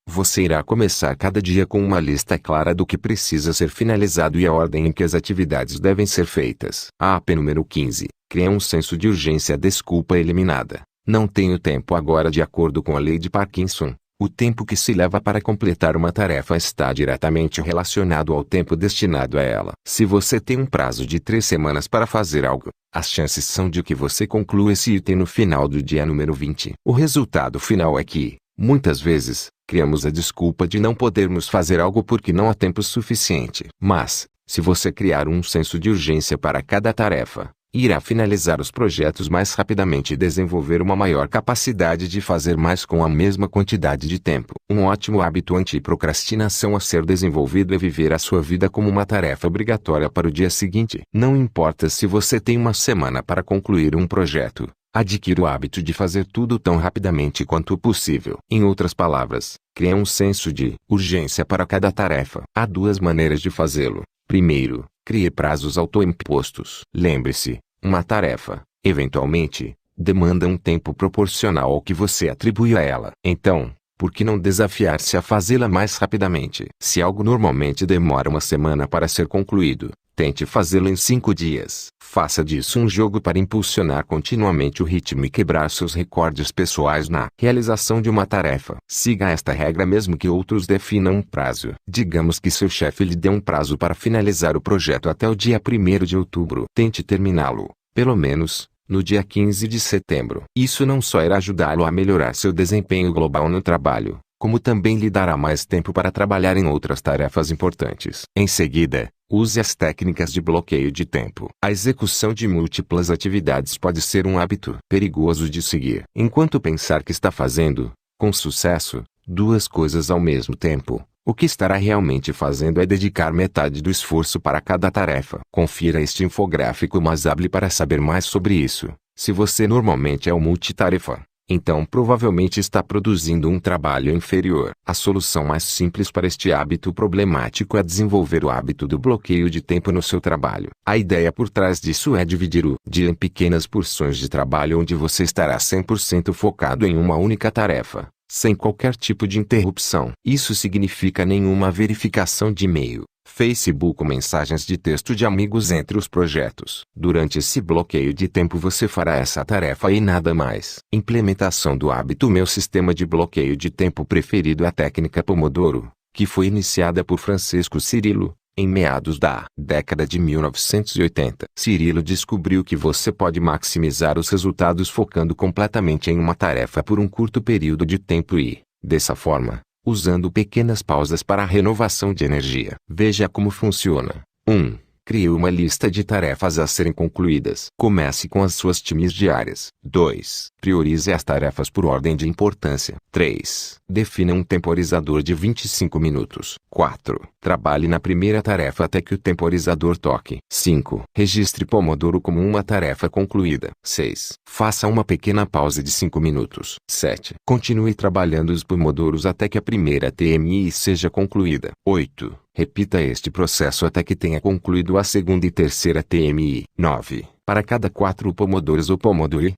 você irá começar cada dia com uma lista clara do que precisa ser finalizado e a ordem em que as atividades devem ser feitas. AP número 15. Cria um senso de urgência. Desculpa eliminada. Não tenho tempo agora. De acordo com a lei de Parkinson, o tempo que se leva para completar uma tarefa está diretamente relacionado ao tempo destinado a ela. Se você tem um prazo de 3 semanas para fazer algo, as chances são de que você conclua esse item no final do dia número 20. O resultado final é que, muitas vezes, criamos a desculpa de não podermos fazer algo porque não há tempo suficiente. Mas, se você criar um senso de urgência para cada tarefa, irá finalizar os projetos mais rapidamente e desenvolver uma maior capacidade de fazer mais com a mesma quantidade de tempo. Um ótimo hábito anti-procrastinação a ser desenvolvido é viver a sua vida como uma tarefa obrigatória para o dia seguinte. Não importa se você tem uma semana para concluir um projeto. Adquira o hábito de fazer tudo tão rapidamente quanto possível. Em outras palavras, crie um senso de urgência para cada tarefa. Há 2 maneiras de fazê-lo. Primeiro, crie prazos autoimpostos. Lembre-se, uma tarefa, eventualmente, demanda um tempo proporcional ao que você atribui a ela. Então, por que não desafiar-se a fazê-la mais rapidamente? Se algo normalmente demora uma semana para ser concluído, tente fazê-lo em 5 dias. Faça disso um jogo para impulsionar continuamente o ritmo e quebrar seus recordes pessoais na realização de uma tarefa. Siga esta regra mesmo que outros definam um prazo. Digamos que seu chefe lhe dê um prazo para finalizar o projeto até o dia 1º de outubro. Tente terminá-lo, pelo menos, no dia 15 de setembro. Isso não só irá ajudá-lo a melhorar seu desempenho global no trabalho, como também lhe dará mais tempo para trabalhar em outras tarefas importantes. Em seguida, use as técnicas de bloqueio de tempo. A execução de múltiplas atividades pode ser um hábito perigoso de seguir. Enquanto pensar que está fazendo, com sucesso, 2 coisas ao mesmo tempo, o que estará realmente fazendo é dedicar metade do esforço para cada tarefa. Confira este infográfico mais hábil para saber mais sobre isso. Se você normalmente é um multitarefa, então provavelmente está produzindo um trabalho inferior. A solução mais simples para este hábito problemático é desenvolver o hábito do bloqueio de tempo no seu trabalho. A ideia por trás disso é dividir o dia em pequenas porções de trabalho onde você estará 100% focado em uma única tarefa, sem qualquer tipo de interrupção. Isso significa nenhuma verificação de e-mail, Facebook ou mensagens de texto de amigos entre os projetos. Durante esse bloqueio de tempo você fará essa tarefa e nada mais. Implementação do hábito. Meu sistema de bloqueio de tempo preferido é a técnica Pomodoro, que foi iniciada por Francesco Cirillo, em meados da década de 1980. Cirillo descobriu que você pode maximizar os resultados focando completamente em uma tarefa por um curto período de tempo e, dessa forma, usando pequenas pausas para a renovação de energia. Veja como funciona. 1. Crie uma lista de tarefas a serem concluídas. Comece com as suas times diárias. 2. Priorize as tarefas por ordem de importância. 3. Defina um temporizador de 25 minutos. 4. Trabalhe na primeira tarefa até que o temporizador toque. 5. Registre Pomodoro como uma tarefa concluída. 6. Faça uma pequena pausa de 5 minutos. 7. Continue trabalhando os Pomodoros até que a primeira TMI seja concluída. 8. Repita este processo até que tenha concluído a segunda e terceira TMI. 9. Para cada 4 Pomodoros ou Pomodori,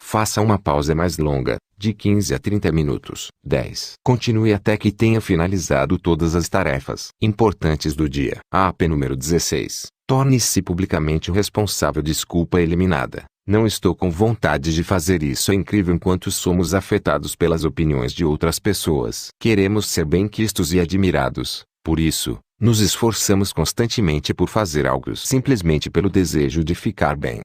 faça uma pausa mais longa, de 15 a 30 minutos. 10. Continue até que tenha finalizado todas as tarefas importantes do dia. AP número 16. Torne-se publicamente o responsável. Desculpa eliminada. Não estou com vontade de fazer isso. É incrível enquanto somos afetados pelas opiniões de outras pessoas. Queremos ser bem-quistos e admirados. Por isso, nos esforçamos constantemente por fazer algo simplesmente pelo desejo de ficar bem.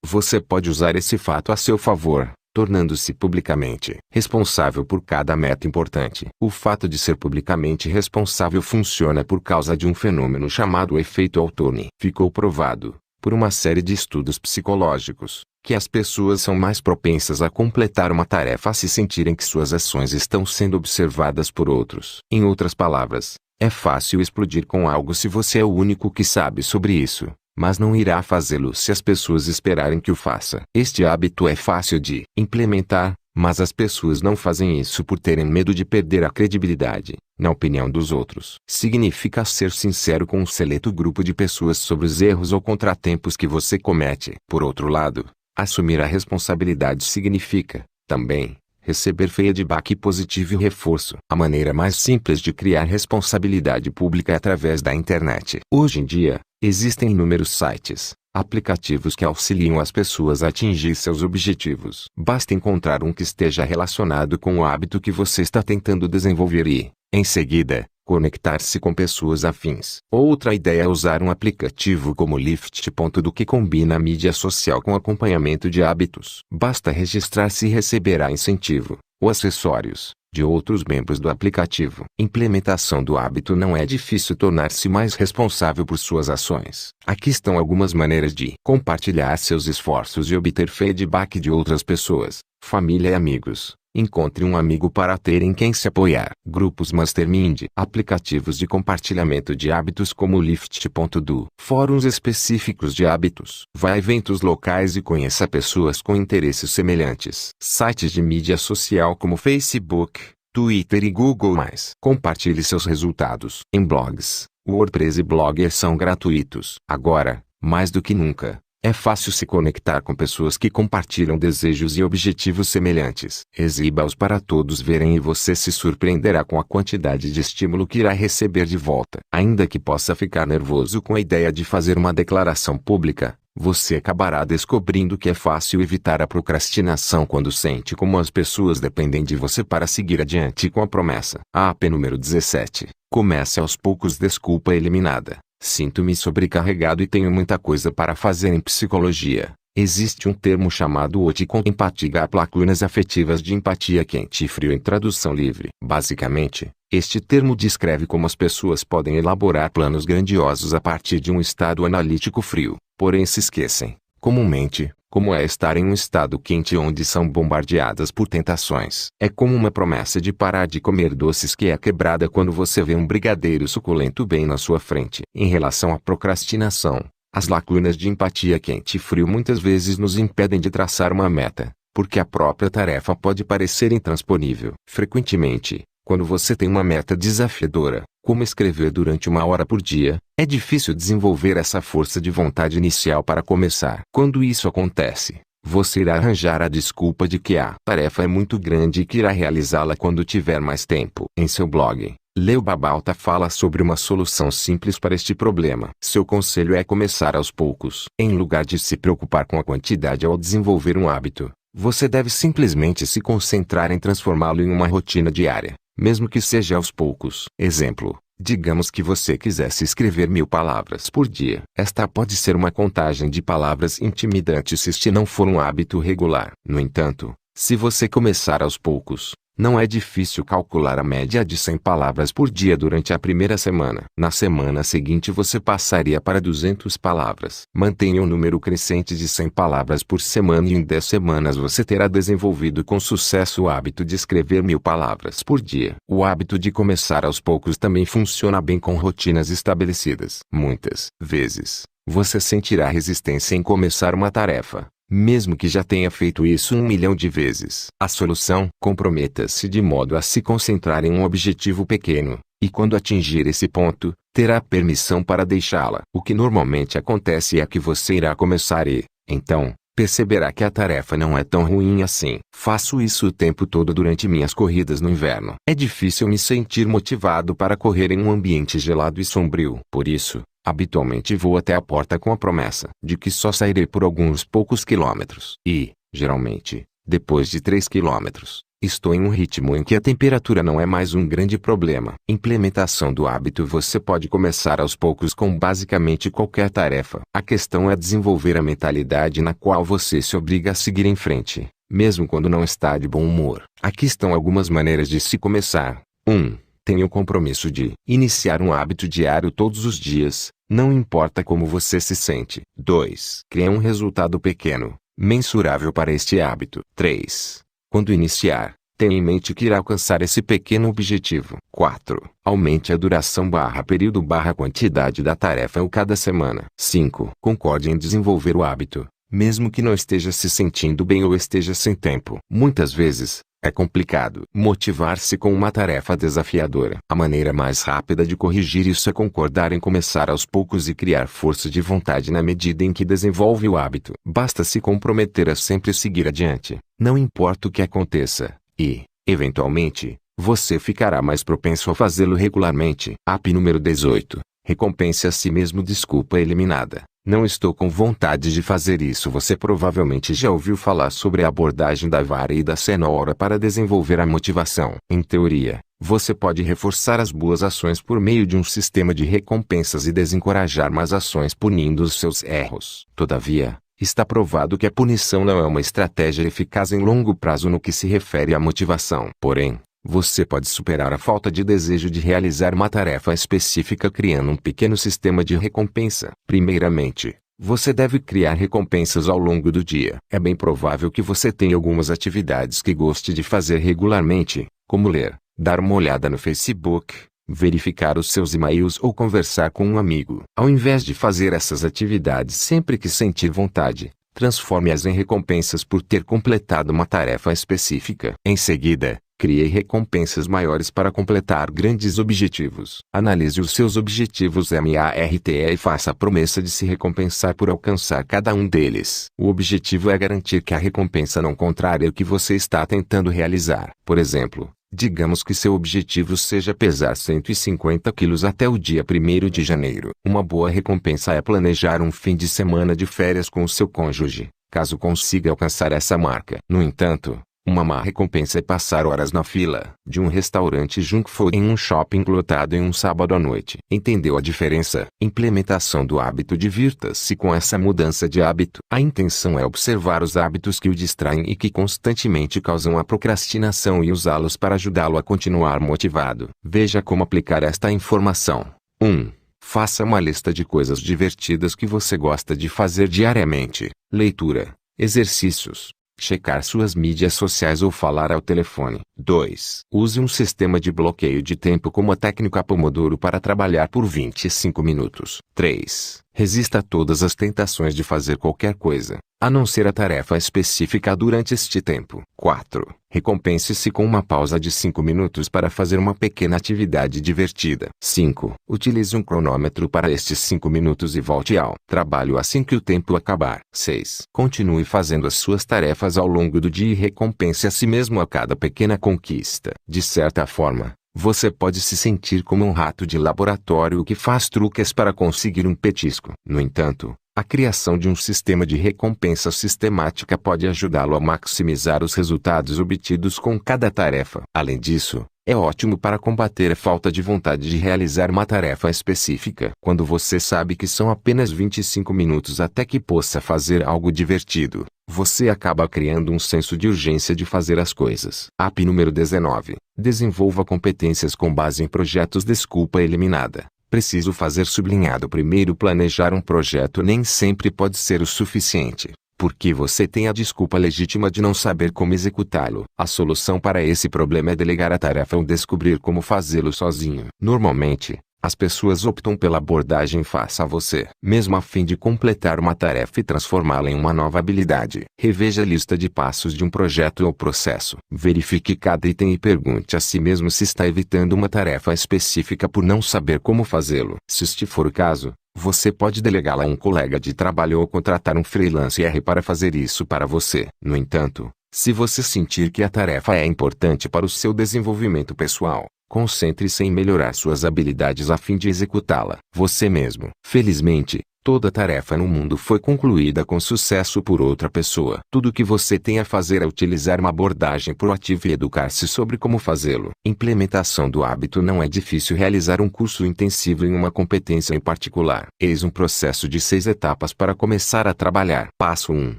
Você pode usar esse fato a seu favor, tornando-se publicamente responsável por cada meta importante. O fato de ser publicamente responsável funciona por causa de um fenômeno chamado efeito Outturn. Ficou provado, por uma série de estudos psicológicos, que as pessoas são mais propensas a completar uma tarefa se sentirem que suas ações estão sendo observadas por outros. Em outras palavras, é fácil explodir com algo se você é o único que sabe sobre isso, mas não irá fazê-lo se as pessoas esperarem que o faça. Este hábito é fácil de implementar, mas as pessoas não fazem isso por terem medo de perder a credibilidade, na opinião dos outros. Significa ser sincero com um seleto grupo de pessoas sobre os erros ou contratempos que você comete. Por outro lado, assumir a responsabilidade significa, também, receber feedback positivo e reforço. A maneira mais simples de criar responsabilidade pública é através da internet. Hoje em dia, existem inúmeros sites, aplicativos que auxiliam as pessoas a atingir seus objetivos. Basta encontrar um que esteja relacionado com o hábito que você está tentando desenvolver e, em seguida, conectar-se com pessoas afins. Outra ideia é usar um aplicativo como Lift.do que combina a mídia social com acompanhamento de hábitos. Basta registrar-se e receberá incentivo, ou acessórios, de outros membros do aplicativo. Implementação do hábito. Não é difícil tornar-se mais responsável por suas ações. Aqui estão algumas maneiras de compartilhar seus esforços e obter feedback de outras pessoas, família e amigos. Encontre um amigo para ter em quem se apoiar. Grupos Mastermind. Aplicativos de compartilhamento de hábitos como Lift.do. Fóruns específicos de hábitos. Vá a eventos locais e conheça pessoas com interesses semelhantes. Sites de mídia social como Facebook, Twitter e Google+. Compartilhe seus resultados. Em blogs, WordPress e Blogger são gratuitos. Agora, mais do que nunca, é fácil se conectar com pessoas que compartilham desejos e objetivos semelhantes. Exiba-os para todos verem e você se surpreenderá com a quantidade de estímulo que irá receber de volta. Ainda que possa ficar nervoso com a ideia de fazer uma declaração pública, você acabará descobrindo que é fácil evitar a procrastinação quando sente como as pessoas dependem de você para seguir adiante com a promessa. AP número 17. Comece aos poucos. Desculpa eliminada. Sinto-me sobrecarregado e tenho muita coisa para fazer. Em psicologia, existe um termo chamado OT com empatia, lacunas afetivas de empatia quente e frio em tradução livre. Basicamente, este termo descreve como as pessoas podem elaborar planos grandiosos a partir de um estado analítico frio, porém se esquecem, comumente, como é estar em um estado quente onde são bombardeadas por tentações. É como uma promessa de parar de comer doces que é quebrada quando você vê um brigadeiro suculento bem na sua frente. Em relação à procrastinação, as lacunas de empatia quente e frio muitas vezes nos impedem de traçar uma meta, porque a própria tarefa pode parecer intransponível. Frequentemente, quando você tem uma meta desafiadora, como escrever durante 1 hora por dia, é difícil desenvolver essa força de vontade inicial para começar. Quando isso acontece, você irá arranjar a desculpa de que a tarefa é muito grande e que irá realizá-la quando tiver mais tempo. Em seu blog, Leo Babauta fala sobre uma solução simples para este problema. Seu conselho é começar aos poucos. Em lugar de se preocupar com a quantidade ao desenvolver um hábito, você deve simplesmente se concentrar em transformá-lo em uma rotina diária, mesmo que seja aos poucos. Exemplo, digamos que você quisesse escrever 1000 palavras por dia. Esta pode ser uma contagem de palavras intimidante se este não for um hábito regular. No entanto, se você começar aos poucos, não é difícil calcular a média de 100 palavras por dia durante a primeira semana. Na semana seguinte você passaria para 200 palavras. Mantenha um número crescente de 100 palavras por semana e em 10 semanas você terá desenvolvido com sucesso o hábito de escrever 1000 palavras por dia. O hábito de começar aos poucos também funciona bem com rotinas estabelecidas. Muitas vezes, você sentirá resistência em começar uma tarefa, mesmo que já tenha feito isso 1 milhão de vezes. A solução: comprometa-se de modo a se concentrar em um objetivo pequeno, e quando atingir esse ponto, terá permissão para deixá-la. O que normalmente acontece é que você irá começar e, então, perceberá que a tarefa não é tão ruim assim. Faço isso o tempo todo durante minhas corridas no inverno. É difícil me sentir motivado para correr em um ambiente gelado e sombrio. Por isso, habitualmente vou até a porta com a promessa de que só sairei por alguns poucos quilômetros. E, geralmente, depois de 3 quilômetros, estou em um ritmo em que a temperatura não é mais um grande problema. Implementação do hábito: você pode começar aos poucos com basicamente qualquer tarefa. A questão é desenvolver a mentalidade na qual você se obriga a seguir em frente. mesmo quando não está de bom humor. Aqui estão algumas maneiras de se começar. 1. Tenha o compromisso de iniciar um hábito diário todos os dias, não importa como você se sente. 2. Crie um resultado pequeno, mensurável para este hábito. 3. Quando iniciar, tenha em mente que irá alcançar esse pequeno objetivo. 4. Aumente a duração período quantidade da tarefa ou cada semana. 5. Concorde em desenvolver o hábito, mesmo que não esteja se sentindo bem ou esteja sem tempo. Muitas vezes, é complicado motivar-se com uma tarefa desafiadora. A maneira mais rápida de corrigir isso é concordar em começar aos poucos e criar força de vontade na medida em que desenvolve o hábito. Basta se comprometer a sempre seguir adiante, não importa o que aconteça, e, eventualmente, você ficará mais propenso a fazê-lo regularmente. App número 18. Recompense a si mesmo. Desculpa eliminada. Não estou com vontade de fazer isso. Você provavelmente já ouviu falar sobre a abordagem da vara e da cenoura para desenvolver a motivação. Em teoria, você pode reforçar as boas ações por meio de um sistema de recompensas e desencorajar más ações punindo os seus erros. Todavia, está provado que a punição não é uma estratégia eficaz em longo prazo no que se refere à motivação. Porém, você pode superar a falta de desejo de realizar uma tarefa específica criando um pequeno sistema de recompensa. Primeiramente, você deve criar recompensas ao longo do dia. É bem provável que você tenha algumas atividades que goste de fazer regularmente, como ler, dar uma olhada no Facebook, verificar os seus e-mails ou conversar com um amigo. Ao invés de fazer essas atividades sempre que sentir vontade, transforme-as em recompensas por ter completado uma tarefa específica. Em seguida, crie recompensas maiores para completar grandes objetivos. Analise os seus objetivos MARTE e faça a promessa de se recompensar por alcançar cada um deles. O objetivo é garantir que a recompensa não contrária o que você está tentando realizar. Por exemplo, digamos que seu objetivo seja pesar 150 quilos até o dia 1º de janeiro. Uma boa recompensa é planejar um fim de semana de férias com o seu cônjuge, caso consiga alcançar essa marca. No entanto, uma má recompensa é passar horas na fila de um restaurante junk food em um shopping lotado em um sábado à noite. Entendeu a diferença? Implementação do hábito. Divirta-se com essa mudança de hábito. A intenção é observar os hábitos que o distraem e que constantemente causam a procrastinação e usá-los para ajudá-lo a continuar motivado. Veja como aplicar esta informação. 1. Faça uma lista de coisas divertidas que você gosta de fazer diariamente. Leitura, exercícios, checar suas mídias sociais ou falar ao telefone. 2. Use um sistema de bloqueio de tempo como a técnica Pomodoro para trabalhar por 25 minutos. 3. Resista a todas as tentações de fazer qualquer coisa, a não ser a tarefa específica durante este tempo. 4. Recompense-se com uma pausa de 5 minutos para fazer uma pequena atividade divertida. 5. Utilize um cronômetro para estes 5 minutos e volte ao trabalho assim que o tempo acabar. 6. Continue fazendo as suas tarefas ao longo do dia e recompense a si mesmo a cada pequena conquista. De certa forma, você pode se sentir como um rato de laboratório que faz truques para conseguir um petisco. No entanto, a criação de um sistema de recompensa sistemática pode ajudá-lo a maximizar os resultados obtidos com cada tarefa. Além disso, é ótimo para combater a falta de vontade de realizar uma tarefa específica. Quando você sabe que são apenas 25 minutos até que possa fazer algo divertido, você acaba criando um senso de urgência de fazer as coisas. App número 19. Desenvolva competências com base em projetos. Desculpa eliminada. Preciso fazer sublinhado. Primeiro, planejar um projeto nem sempre pode ser o suficiente, porque você tem a desculpa legítima de não saber como executá-lo. A solução para esse problema é delegar a tarefa ou descobrir como fazê-lo sozinho. Normalmente, as pessoas optam pela abordagem faça você mesmo a fim de completar uma tarefa e transformá-la em uma nova habilidade. Reveja a lista de passos de um projeto ou processo. Verifique cada item e pergunte a si mesmo se está evitando uma tarefa específica por não saber como fazê-lo. Se este for o caso, você pode delegá-la a um colega de trabalho ou contratar um freelancer para fazer isso para você. No entanto, se você sentir que a tarefa é importante para o seu desenvolvimento pessoal, concentre-se em melhorar suas habilidades a fim de executá-la você mesmo. Felizmente, toda tarefa no mundo foi concluída com sucesso por outra pessoa. Tudo o que você tem a fazer é utilizar uma abordagem proativa e educar-se sobre como fazê-lo. Implementação do hábito. Não é difícil realizar um curso intensivo em uma competência em particular. Eis um processo de 6 etapas para começar a trabalhar. Passo 1.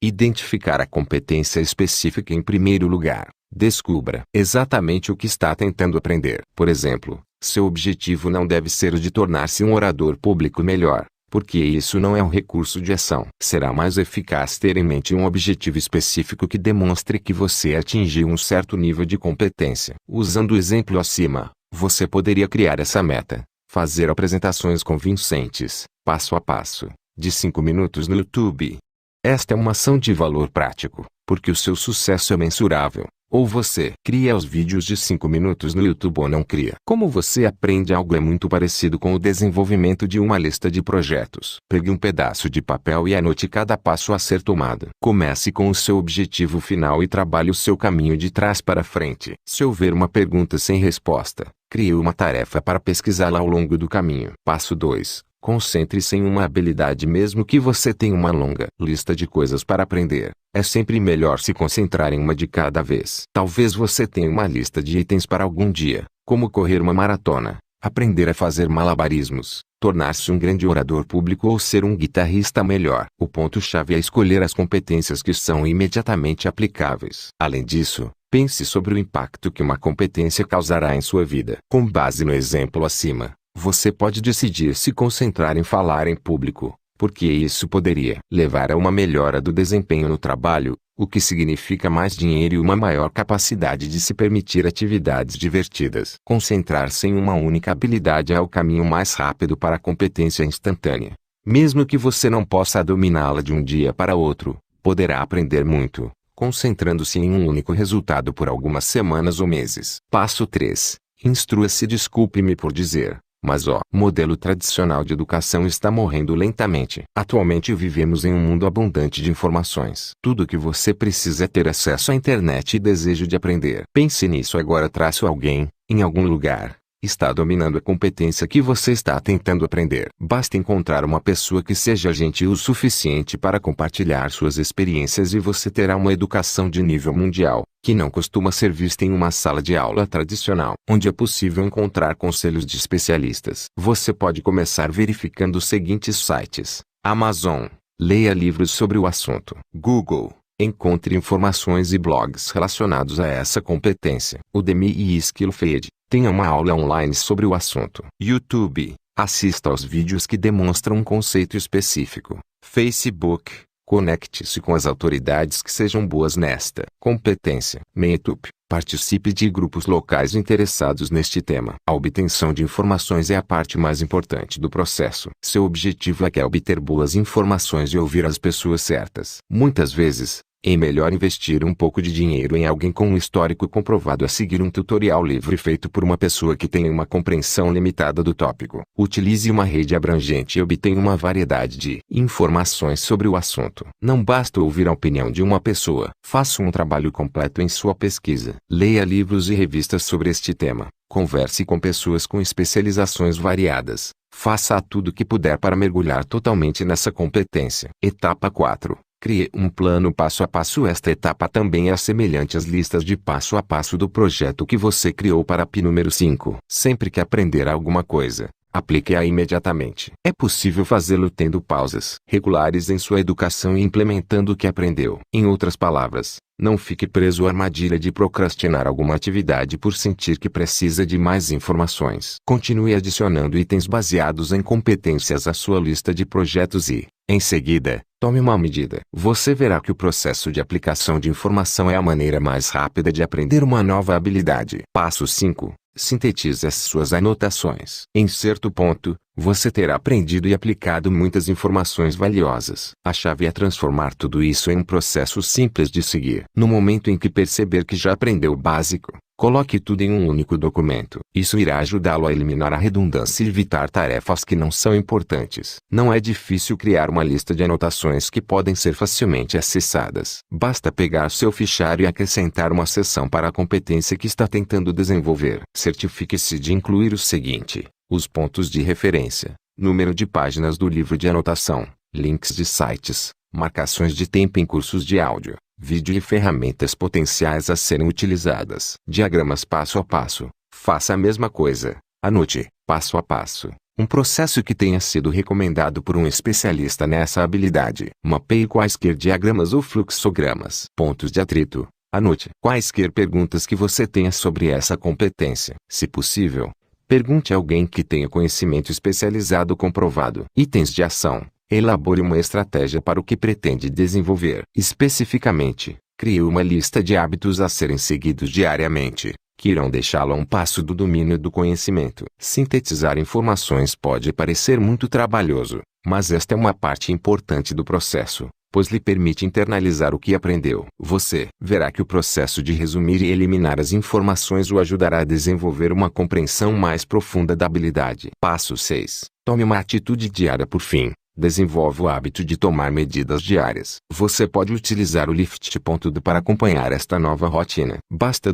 Identificar a competência específica em primeiro lugar. Descubra exatamente o que está tentando aprender. Por exemplo, seu objetivo não deve ser o de tornar-se um orador público melhor, porque isso não é um recurso de ação. Será mais eficaz ter em mente um objetivo específico que demonstre que você atingiu um certo nível de competência. Usando o exemplo acima, você poderia criar essa meta: fazer apresentações convincentes, passo a passo, de 5 minutos no YouTube. Esta é uma ação de valor prático, porque o seu sucesso é mensurável. Ou você cria os vídeos de 5 minutos no YouTube ou não cria. Como você aprende algo é muito parecido com o desenvolvimento de uma lista de projetos. Pegue um pedaço de papel e anote cada passo a ser tomado. Comece com o seu objetivo final e trabalhe o seu caminho de trás para frente. Se houver uma pergunta sem resposta, crie uma tarefa para pesquisá-la ao longo do caminho. Passo 2. Concentre-se em uma habilidade mesmo que você tenha uma longa lista de coisas para aprender. É sempre melhor se concentrar em uma de cada vez. Talvez você tenha uma lista de itens para algum dia, como correr uma maratona, aprender a fazer malabarismos, tornar-se um grande orador público ou ser um guitarrista melhor. O ponto-chave é escolher as competências que são imediatamente aplicáveis. Além disso, pense sobre o impacto que uma competência causará em sua vida. Com base no exemplo acima, você pode decidir se concentrar em falar em público, porque isso poderia levar a uma melhora do desempenho no trabalho, o que significa mais dinheiro e uma maior capacidade de se permitir atividades divertidas. Concentrar-se em uma única habilidade é o caminho mais rápido para a competência instantânea. Mesmo que você não possa dominá-la de um dia para outro, poderá aprender muito, concentrando-se em um único resultado por algumas semanas ou meses. Passo 3. Instrua-se. Desculpe-me por dizer, mas o modelo tradicional de educação está morrendo lentamente. Atualmente vivemos em um mundo abundante de informações. Tudo o que você precisa é ter acesso à internet e desejo de aprender. Pense nisso agora. Alguém, em algum lugar, está dominando a competência que você está tentando aprender. Basta encontrar uma pessoa que seja gentil o suficiente para compartilhar suas experiências e você terá uma educação de nível mundial, que não costuma ser vista em uma sala de aula tradicional, onde é possível encontrar conselhos de especialistas. Você pode começar verificando os seguintes sites: Amazon, leia livros sobre o assunto. Google, encontre informações e blogs relacionados a essa competência. Udemy e Skillfed, tenha uma aula online sobre o assunto. YouTube, assista aos vídeos que demonstram um conceito específico. Facebook, conecte-se com as autoridades que sejam boas nesta competência. Meetup, participe de grupos locais interessados neste tema. A obtenção de informações é a parte mais importante do processo. Seu objetivo é obter boas informações e ouvir as pessoas certas. Muitas vezes, é melhor investir um pouco de dinheiro em alguém com um histórico comprovado a seguir um tutorial livre feito por uma pessoa que tenha uma compreensão limitada do tópico. Utilize uma rede abrangente e obtenha uma variedade de informações sobre o assunto. Não basta ouvir a opinião de uma pessoa. Faça um trabalho completo em sua pesquisa. Leia livros e revistas sobre este tema. Converse com pessoas com especializações variadas. Faça tudo o que puder para mergulhar totalmente nessa competência. Etapa 4. Crie um plano passo a passo. Esta etapa também é semelhante às listas de passo a passo do projeto que você criou para P número 5. Sempre que aprender alguma coisa, aplique-a imediatamente. É possível fazê-lo tendo pausas regulares em sua educação e implementando o que aprendeu. Em outras palavras, não fique preso à armadilha de procrastinar alguma atividade por sentir que precisa de mais informações. Continue adicionando itens baseados em competências à sua lista de projetos e, em seguida, tome uma medida. Você verá que o processo de aplicação de informação é a maneira mais rápida de aprender uma nova habilidade. Passo 5. Sintetize as suas anotações. Em certo ponto, você terá aprendido e aplicado muitas informações valiosas. A chave é transformar tudo isso em um processo simples de seguir. No momento em que perceber que já aprendeu o básico, coloque tudo em um único documento. Isso irá ajudá-lo a eliminar a redundância e evitar tarefas que não são importantes. Não é difícil criar uma lista de anotações que podem ser facilmente acessadas. Basta pegar seu fichário e acrescentar uma seção para a competência que está tentando desenvolver. Certifique-se de incluir o seguinte: os pontos de referência, número de páginas do livro de anotação, links de sites, marcações de tempo em cursos de áudio, vídeo e ferramentas potenciais a serem utilizadas. Diagramas passo a passo. Faça a mesma coisa. Anote, passo a passo, um processo que tenha sido recomendado por um especialista nessa habilidade. Mapeie quaisquer diagramas ou fluxogramas. Pontos de atrito. Anote quaisquer perguntas que você tenha sobre essa competência. Se possível, pergunte a alguém que tenha conhecimento especializado comprovado. Itens de ação. Elabore uma estratégia para o que pretende desenvolver. Especificamente, crie uma lista de hábitos a serem seguidos diariamente, que irão deixá-lo a um passo do domínio do conhecimento. Sintetizar informações pode parecer muito trabalhoso, mas esta é uma parte importante do processo, pois lhe permite internalizar o que aprendeu. Você verá que o processo de resumir e eliminar as informações o ajudará a desenvolver uma compreensão mais profunda da habilidade. Passo 6. Tome uma atitude diária. Por fim, desenvolva o hábito de tomar medidas diárias. Você pode utilizar o Lift.do para acompanhar esta nova rotina. Basta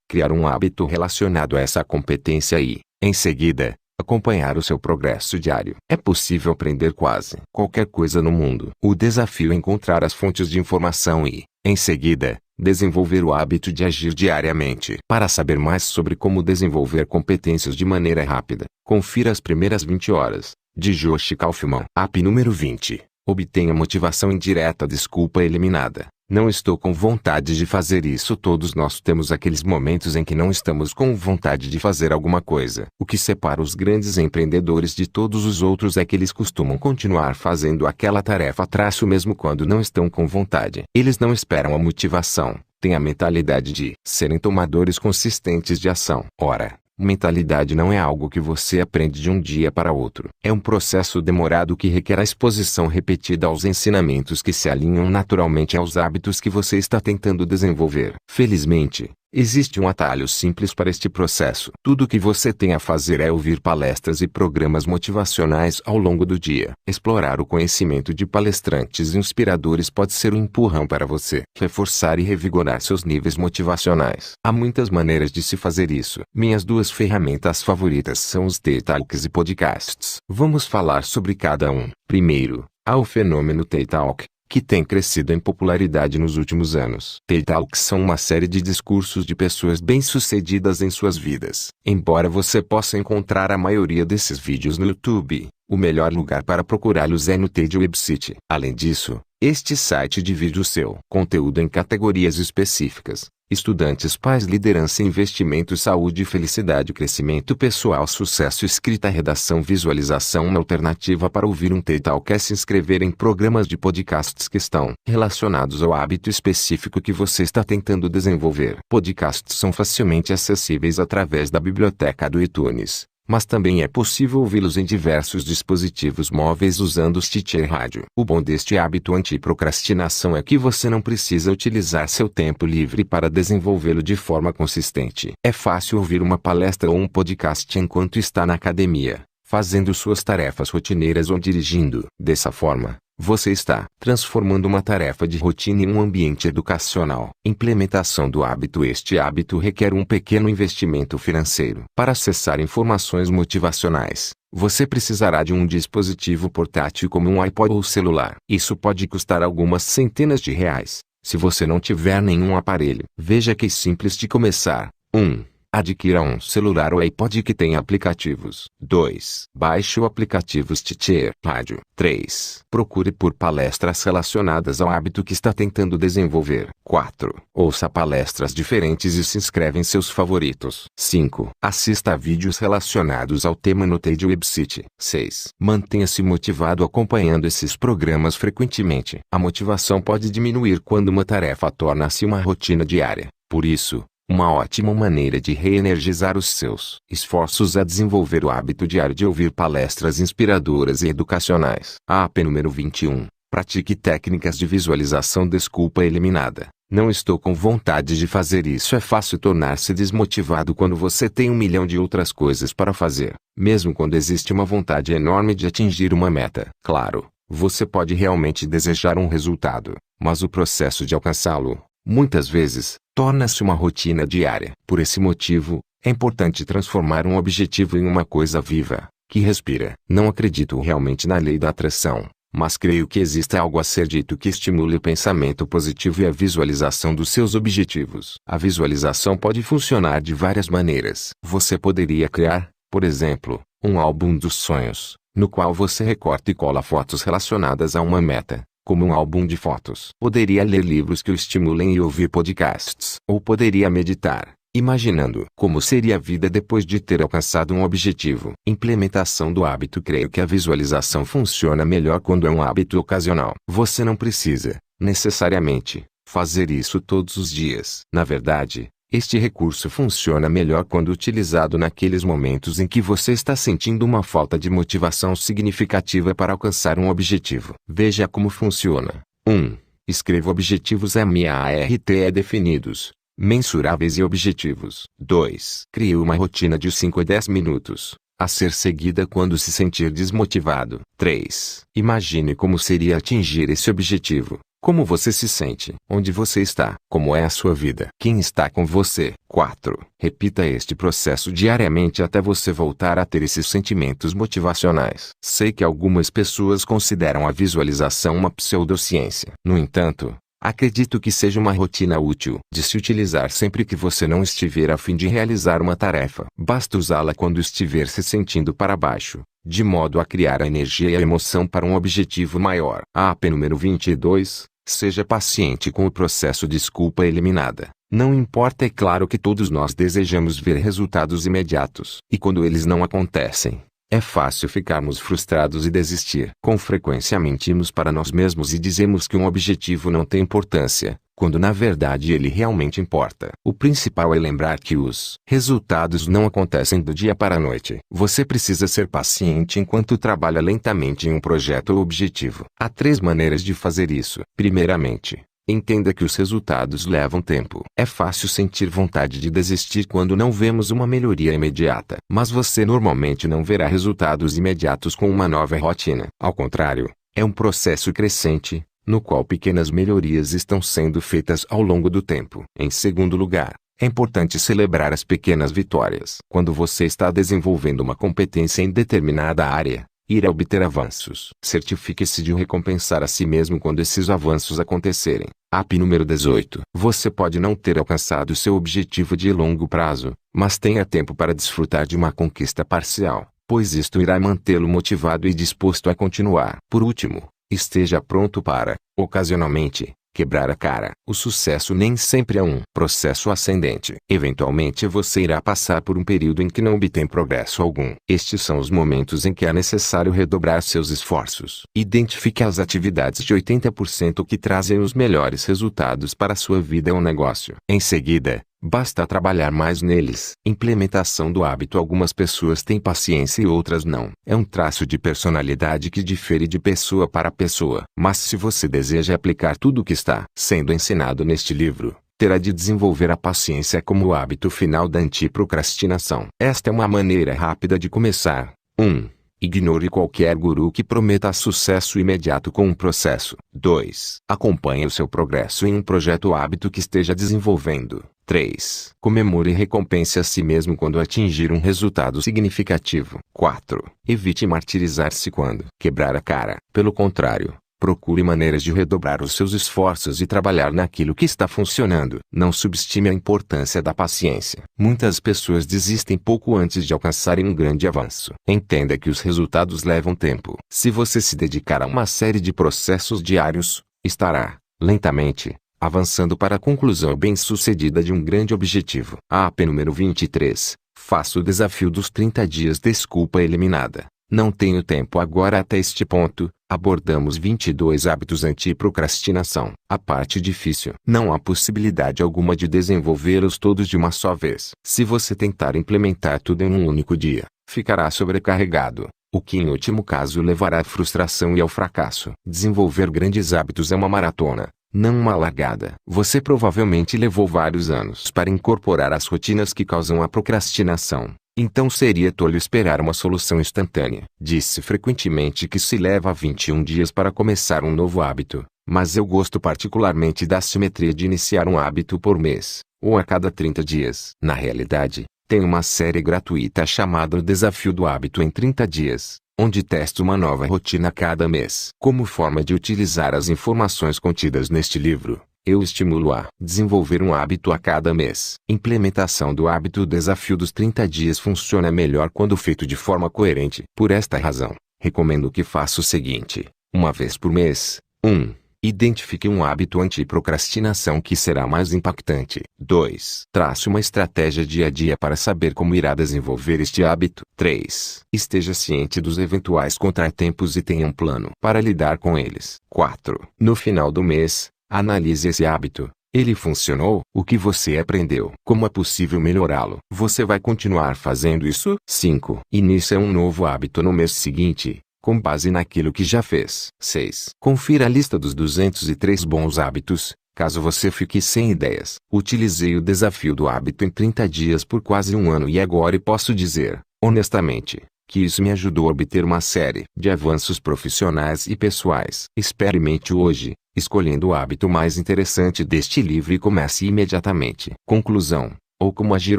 criar um hábito relacionado a essa competência e, em seguida, acompanhar o seu progresso diário. É possível aprender quase qualquer coisa no mundo. O desafio é encontrar as fontes de informação e, em seguida, desenvolver o hábito de agir diariamente. Para saber mais sobre como desenvolver competências de maneira rápida, confira as primeiras 20 horas, de Josh Kaufman. App número 20. Obtenha motivação indireta. Desculpa eliminada. Não estou com vontade de fazer isso. Todos nós temos aqueles momentos em que não estamos com vontade de fazer alguma coisa. O que separa os grandes empreendedores de todos os outros é que eles costumam continuar fazendo aquela tarefa mesmo quando não estão com vontade. Eles não esperam a motivação, têm a mentalidade de serem tomadores consistentes de ação. Ora, mentalidade não é algo que você aprende de um dia para outro. É um processo demorado que requer a exposição repetida aos ensinamentos que se alinham naturalmente aos hábitos que você está tentando desenvolver. Felizmente, existe um atalho simples para este processo. Tudo o que você tem a fazer é ouvir palestras e programas motivacionais ao longo do dia. Explorar o conhecimento de palestrantes inspiradores pode ser um empurrão para você reforçar e revigorar seus níveis motivacionais. Há muitas maneiras de se fazer isso. Minhas duas ferramentas favoritas são os TED Talks e podcasts. Vamos falar sobre cada um. Primeiro, há o fenômeno TED Talk, que tem crescido em popularidade nos últimos anos. TED Talks são uma série de discursos de pessoas bem-sucedidas em suas vidas. Embora você possa encontrar a maioria desses vídeos no YouTube, o melhor lugar para procurá-los é no TED Website. Além disso, este site divide o seu conteúdo em categorias específicas: estudantes, pais, liderança, investimento, saúde, felicidade, crescimento pessoal, sucesso, escrita, redação, visualização. Uma alternativa para ouvir um TED Talk é se inscrever em programas de podcasts que estão relacionados ao hábito específico que você está tentando desenvolver. Podcasts são facilmente acessíveis através da biblioteca do iTunes, mas também é possível ouvi-los em diversos dispositivos móveis usando o Stitcher Rádio. O bom deste hábito anti-procrastinação é que você não precisa utilizar seu tempo livre para desenvolvê-lo de forma consistente. É fácil ouvir uma palestra ou um podcast enquanto está na academia, fazendo suas tarefas rotineiras ou dirigindo. Dessa forma, você está transformando uma tarefa de rotina em um ambiente educacional. Implementação do hábito. Este hábito requer um pequeno investimento financeiro. Para acessar informações motivacionais, você precisará de um dispositivo portátil como um iPod ou celular. Isso pode custar algumas centenas de reais, se você não tiver nenhum aparelho. Veja que simples de começar. 1. Adquira um celular ou iPod que tenha aplicativos. 2. Baixe o aplicativo Stitcher Rádio. 3. Procure por palestras relacionadas ao hábito que está tentando desenvolver. 4. Ouça palestras diferentes e se inscreve em seus favoritos. 5. Assista a vídeos relacionados ao tema no TED Website. 6. Mantenha-se motivado acompanhando esses programas frequentemente. A motivação pode diminuir quando uma tarefa torna-se uma rotina diária. Por isso, uma ótima maneira de reenergizar os seus esforços é desenvolver o hábito diário de ouvir palestras inspiradoras e educacionais. App número 21. Pratique técnicas de visualização. Desculpa eliminada. Não estou com vontade de fazer isso. É fácil tornar-se desmotivado quando você tem 1 milhão de outras coisas para fazer, mesmo quando existe uma vontade enorme de atingir uma meta. Claro, você pode realmente desejar um resultado, mas o processo de alcançá-lo, muitas vezes, torna-se uma rotina diária. Por esse motivo, é importante transformar um objetivo em uma coisa viva, que respira. Não acredito realmente na lei da atração, mas creio que exista algo a ser dito que estimule o pensamento positivo e a visualização dos seus objetivos. A visualização pode funcionar de várias maneiras. Você poderia criar, por exemplo, Um álbum dos sonhos, no qual você recorta e cola fotos relacionadas a uma meta, como um álbum de fotos. Poderia ler livros que o estimulem e ouvir podcasts. Ou poderia meditar, imaginando como seria a vida depois de ter alcançado um objetivo. Implementação do hábito. Creio que a visualização funciona melhor quando é um hábito ocasional. Você não precisa, necessariamente, fazer isso todos os dias. Na verdade, este recurso funciona melhor quando utilizado naqueles momentos em que você está sentindo uma falta de motivação significativa para alcançar um objetivo. Veja como funciona. 1. Escreva objetivos MARTE definidos, mensuráveis e objetivos. 2. Crie uma rotina de 5 a 10 minutos, a ser seguida quando se sentir desmotivado. 3. Imagine como seria atingir esse objetivo. Como você se sente? Onde você está? Como é a sua vida? Quem está com você? 4. Repita este processo diariamente até você voltar a ter esses sentimentos motivacionais. Sei que algumas pessoas consideram a visualização uma pseudociência. No entanto, acredito que seja uma rotina útil de se utilizar sempre que você não estiver a fim de realizar uma tarefa. Basta usá-la quando estiver se sentindo para baixo, de modo a criar a energia e a emoção para um objetivo maior. AP número 22. Seja paciente com o processo. Desculpa eliminada. Não importa, é claro que todos nós desejamos ver resultados imediatos. E quando eles não acontecem, é fácil ficarmos frustrados e desistir. Com frequência mentimos para nós mesmos e dizemos que um objetivo não tem importância, quando na verdade ele realmente importa. O principal é lembrar que os resultados não acontecem do dia para a noite. Você precisa ser paciente enquanto trabalha lentamente em um projeto ou objetivo. Há 3 maneiras de fazer isso. Primeiramente, entenda que os resultados levam tempo. É fácil sentir vontade de desistir quando não vemos uma melhoria imediata. Mas você normalmente não verá resultados imediatos com uma nova rotina. Ao contrário, é um processo crescente, no qual pequenas melhorias estão sendo feitas ao longo do tempo. Em segundo lugar, é importante celebrar as pequenas vitórias. Quando você está desenvolvendo uma competência em determinada área, irá obter avanços. Certifique-se de recompensar a si mesmo quando esses avanços acontecerem. AP número 18. Você pode não ter alcançado seu objetivo de longo prazo, mas tenha tempo para desfrutar de uma conquista parcial, pois isto irá mantê-lo motivado e disposto a continuar. Por último, esteja pronto para, ocasionalmente, quebrar a cara. O sucesso nem sempre é um processo ascendente. Eventualmente você irá passar por um período em que não obtém progresso algum. Estes são os momentos em que é necessário redobrar seus esforços. Identifique as atividades de 80% que trazem os melhores resultados para a sua vida ou negócio. Em seguida, basta trabalhar mais neles. Implementação do hábito. Algumas pessoas têm paciência e outras não. É um traço de personalidade que difere de pessoa para pessoa. Mas se você deseja aplicar tudo o que está sendo ensinado neste livro, terá de desenvolver a paciência como o hábito final da antiprocrastinação. Esta é uma maneira rápida de começar. 1. Ignore qualquer guru que prometa sucesso imediato com um processo. 2. Acompanhe o seu progresso em um projeto ou hábito que esteja desenvolvendo. 3. Comemore e recompense a si mesmo quando atingir um resultado significativo. 4. Evite martirizar-se quando quebrar a cara. Pelo contrário, procure maneiras de redobrar os seus esforços e trabalhar naquilo que está funcionando. Não subestime a importância da paciência. Muitas pessoas desistem pouco antes de alcançarem um grande avanço. Entenda que os resultados levam tempo. Se você se dedicar a uma série de processos diários, estará, lentamente, avançando para a conclusão bem-sucedida de um grande objetivo. AP número 23. Faça o desafio dos 30 dias. Desculpa eliminada. Não tenho tempo agora. Até este ponto, abordamos 22 hábitos anti-procrastinação. A parte difícil. Não há possibilidade alguma de desenvolvê-los todos de uma só vez. Se você tentar implementar tudo em um único dia, ficará sobrecarregado, o que em último caso levará à frustração e ao fracasso. Desenvolver grandes hábitos é uma maratona, não uma largada. Você provavelmente levou vários anos para incorporar as rotinas que causam a procrastinação. Então seria tolo esperar uma solução instantânea. Disse frequentemente que se leva 21 dias para começar um novo hábito, mas eu gosto particularmente da simetria de iniciar um hábito por mês, ou a cada 30 dias. Na realidade, tem uma série gratuita chamada O Desafio do Hábito em 30 Dias, onde testo uma nova rotina a cada mês. Como forma de utilizar as informações contidas neste livro, Eu estimulo a desenvolver um hábito a cada mês. Implementação do hábito. O desafio dos 30 dias funciona melhor quando feito de forma coerente. Por esta razão, recomendo que faça o seguinte: uma vez por mês. 1. Identifique um hábito anti-procrastinação que será mais impactante. 2. Trace uma estratégia dia a dia para saber como irá desenvolver este hábito. 3. Esteja ciente dos eventuais contratempos e tenha um plano para lidar com eles. 4. No final do mês, analise esse hábito. Ele funcionou? O que você aprendeu? Como é possível melhorá-lo? Você vai continuar fazendo isso? 5. Inicie um novo hábito no mês seguinte, com base naquilo que já fez. 6. Confira a lista dos 203 bons hábitos, caso você fique sem ideias. Utilizei o desafio do hábito em 30 dias por quase um ano e agora posso dizer, honestamente, que isso me ajudou a obter uma série de avanços profissionais e pessoais. Experimente hoje, escolhendo o hábito mais interessante deste livro e comece imediatamente. Conclusão, ou como agir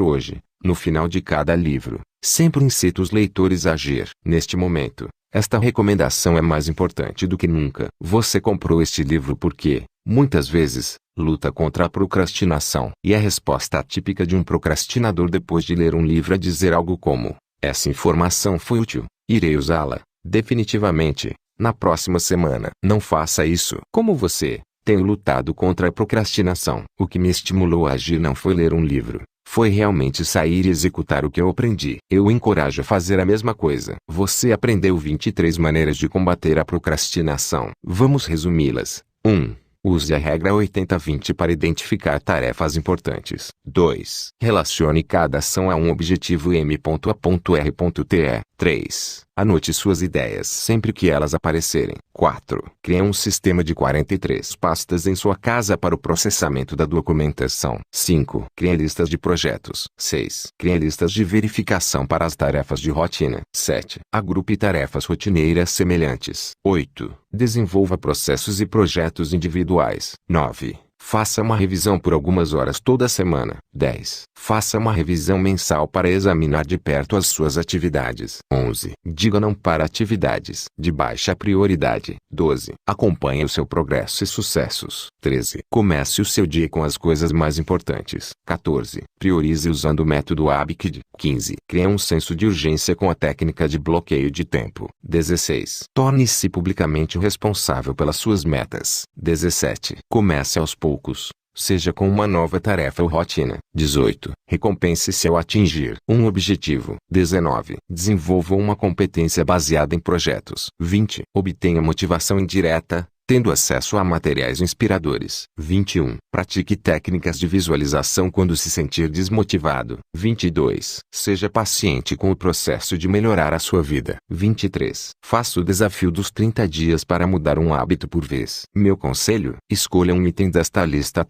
hoje. No final de cada livro, sempre incito os leitores a agir. Neste momento, esta recomendação é mais importante do que nunca. Você comprou este livro porque, muitas vezes, luta contra a procrastinação. E a resposta típica de um procrastinador depois de ler um livro é dizer algo como: essa informação foi útil, irei usá-la, definitivamente, na próxima semana. Não faça isso. Como você, tenho lutado contra a procrastinação. O que me estimulou a agir não foi ler um livro. Foi realmente sair e executar o que eu aprendi. Eu o encorajo a fazer a mesma coisa. Você aprendeu 23 maneiras de combater a procrastinação. Vamos resumi-las. 1. Use a regra 80-20 para identificar tarefas importantes. 2. Relacione cada ação a um objetivo M.A.R.T. 3. Anote suas ideias sempre que elas aparecerem. 4. Crie um sistema de 43 pastas em sua casa para o processamento da documentação. 5. Crie listas de projetos. 6. Crie listas de verificação para as tarefas de rotina. 7. Agrupe tarefas rotineiras semelhantes. 8. Desenvolva processos e projetos individuais. 9. Faça uma revisão por algumas horas toda semana. 10. Faça uma revisão mensal para examinar de perto as suas atividades. 11. Diga não para atividades de baixa prioridade. 12. Acompanhe o seu progresso e sucessos. 13. Comece o seu dia com as coisas mais importantes. 14. Priorize usando o método ABCD. 15. Crie um senso de urgência com a técnica de bloqueio de tempo. 16. Torne-se publicamente responsável pelas suas metas. 17. Comece aos poucos, seja com uma nova tarefa ou rotina. 18. Recompense-se ao atingir um objetivo. 19. Desenvolva uma competência baseada em projetos. 20. Obtenha motivação indireta, tendo acesso a materiais inspiradores. 21. Pratique técnicas de visualização quando se sentir desmotivado. 22. Seja paciente com o processo de melhorar a sua vida. 23. Faça o desafio dos 30 dias para mudar um hábito por vez. Meu conselho: escolha um item desta lista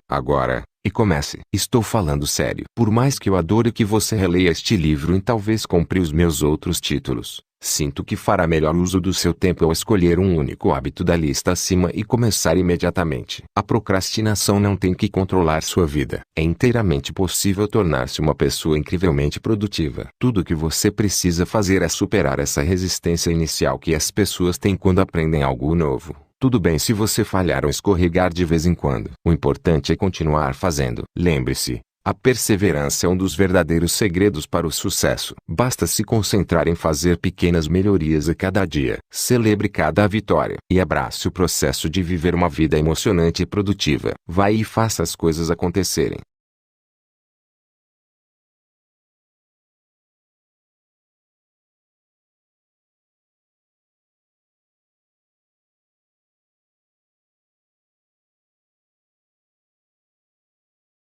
agora, e comece. Estou falando sério. Por mais que eu adore que você releia este livro e talvez compre os meus outros títulos, sinto que fará melhor uso do seu tempo ao escolher um único hábito da lista acima e começar imediatamente. A procrastinação não tem que controlar sua vida. É inteiramente possível tornar-se uma pessoa incrivelmente produtiva. Tudo o que você precisa fazer é superar essa resistência inicial que as pessoas têm quando aprendem algo novo. Tudo bem se você falhar ou escorregar de vez em quando. O importante é continuar fazendo. Lembre-se, a perseverança é um dos verdadeiros segredos para o sucesso. Basta se concentrar em fazer pequenas melhorias a cada dia. Celebre cada vitória e abrace o processo de viver uma vida emocionante e produtiva. Vai e faça as coisas acontecerem.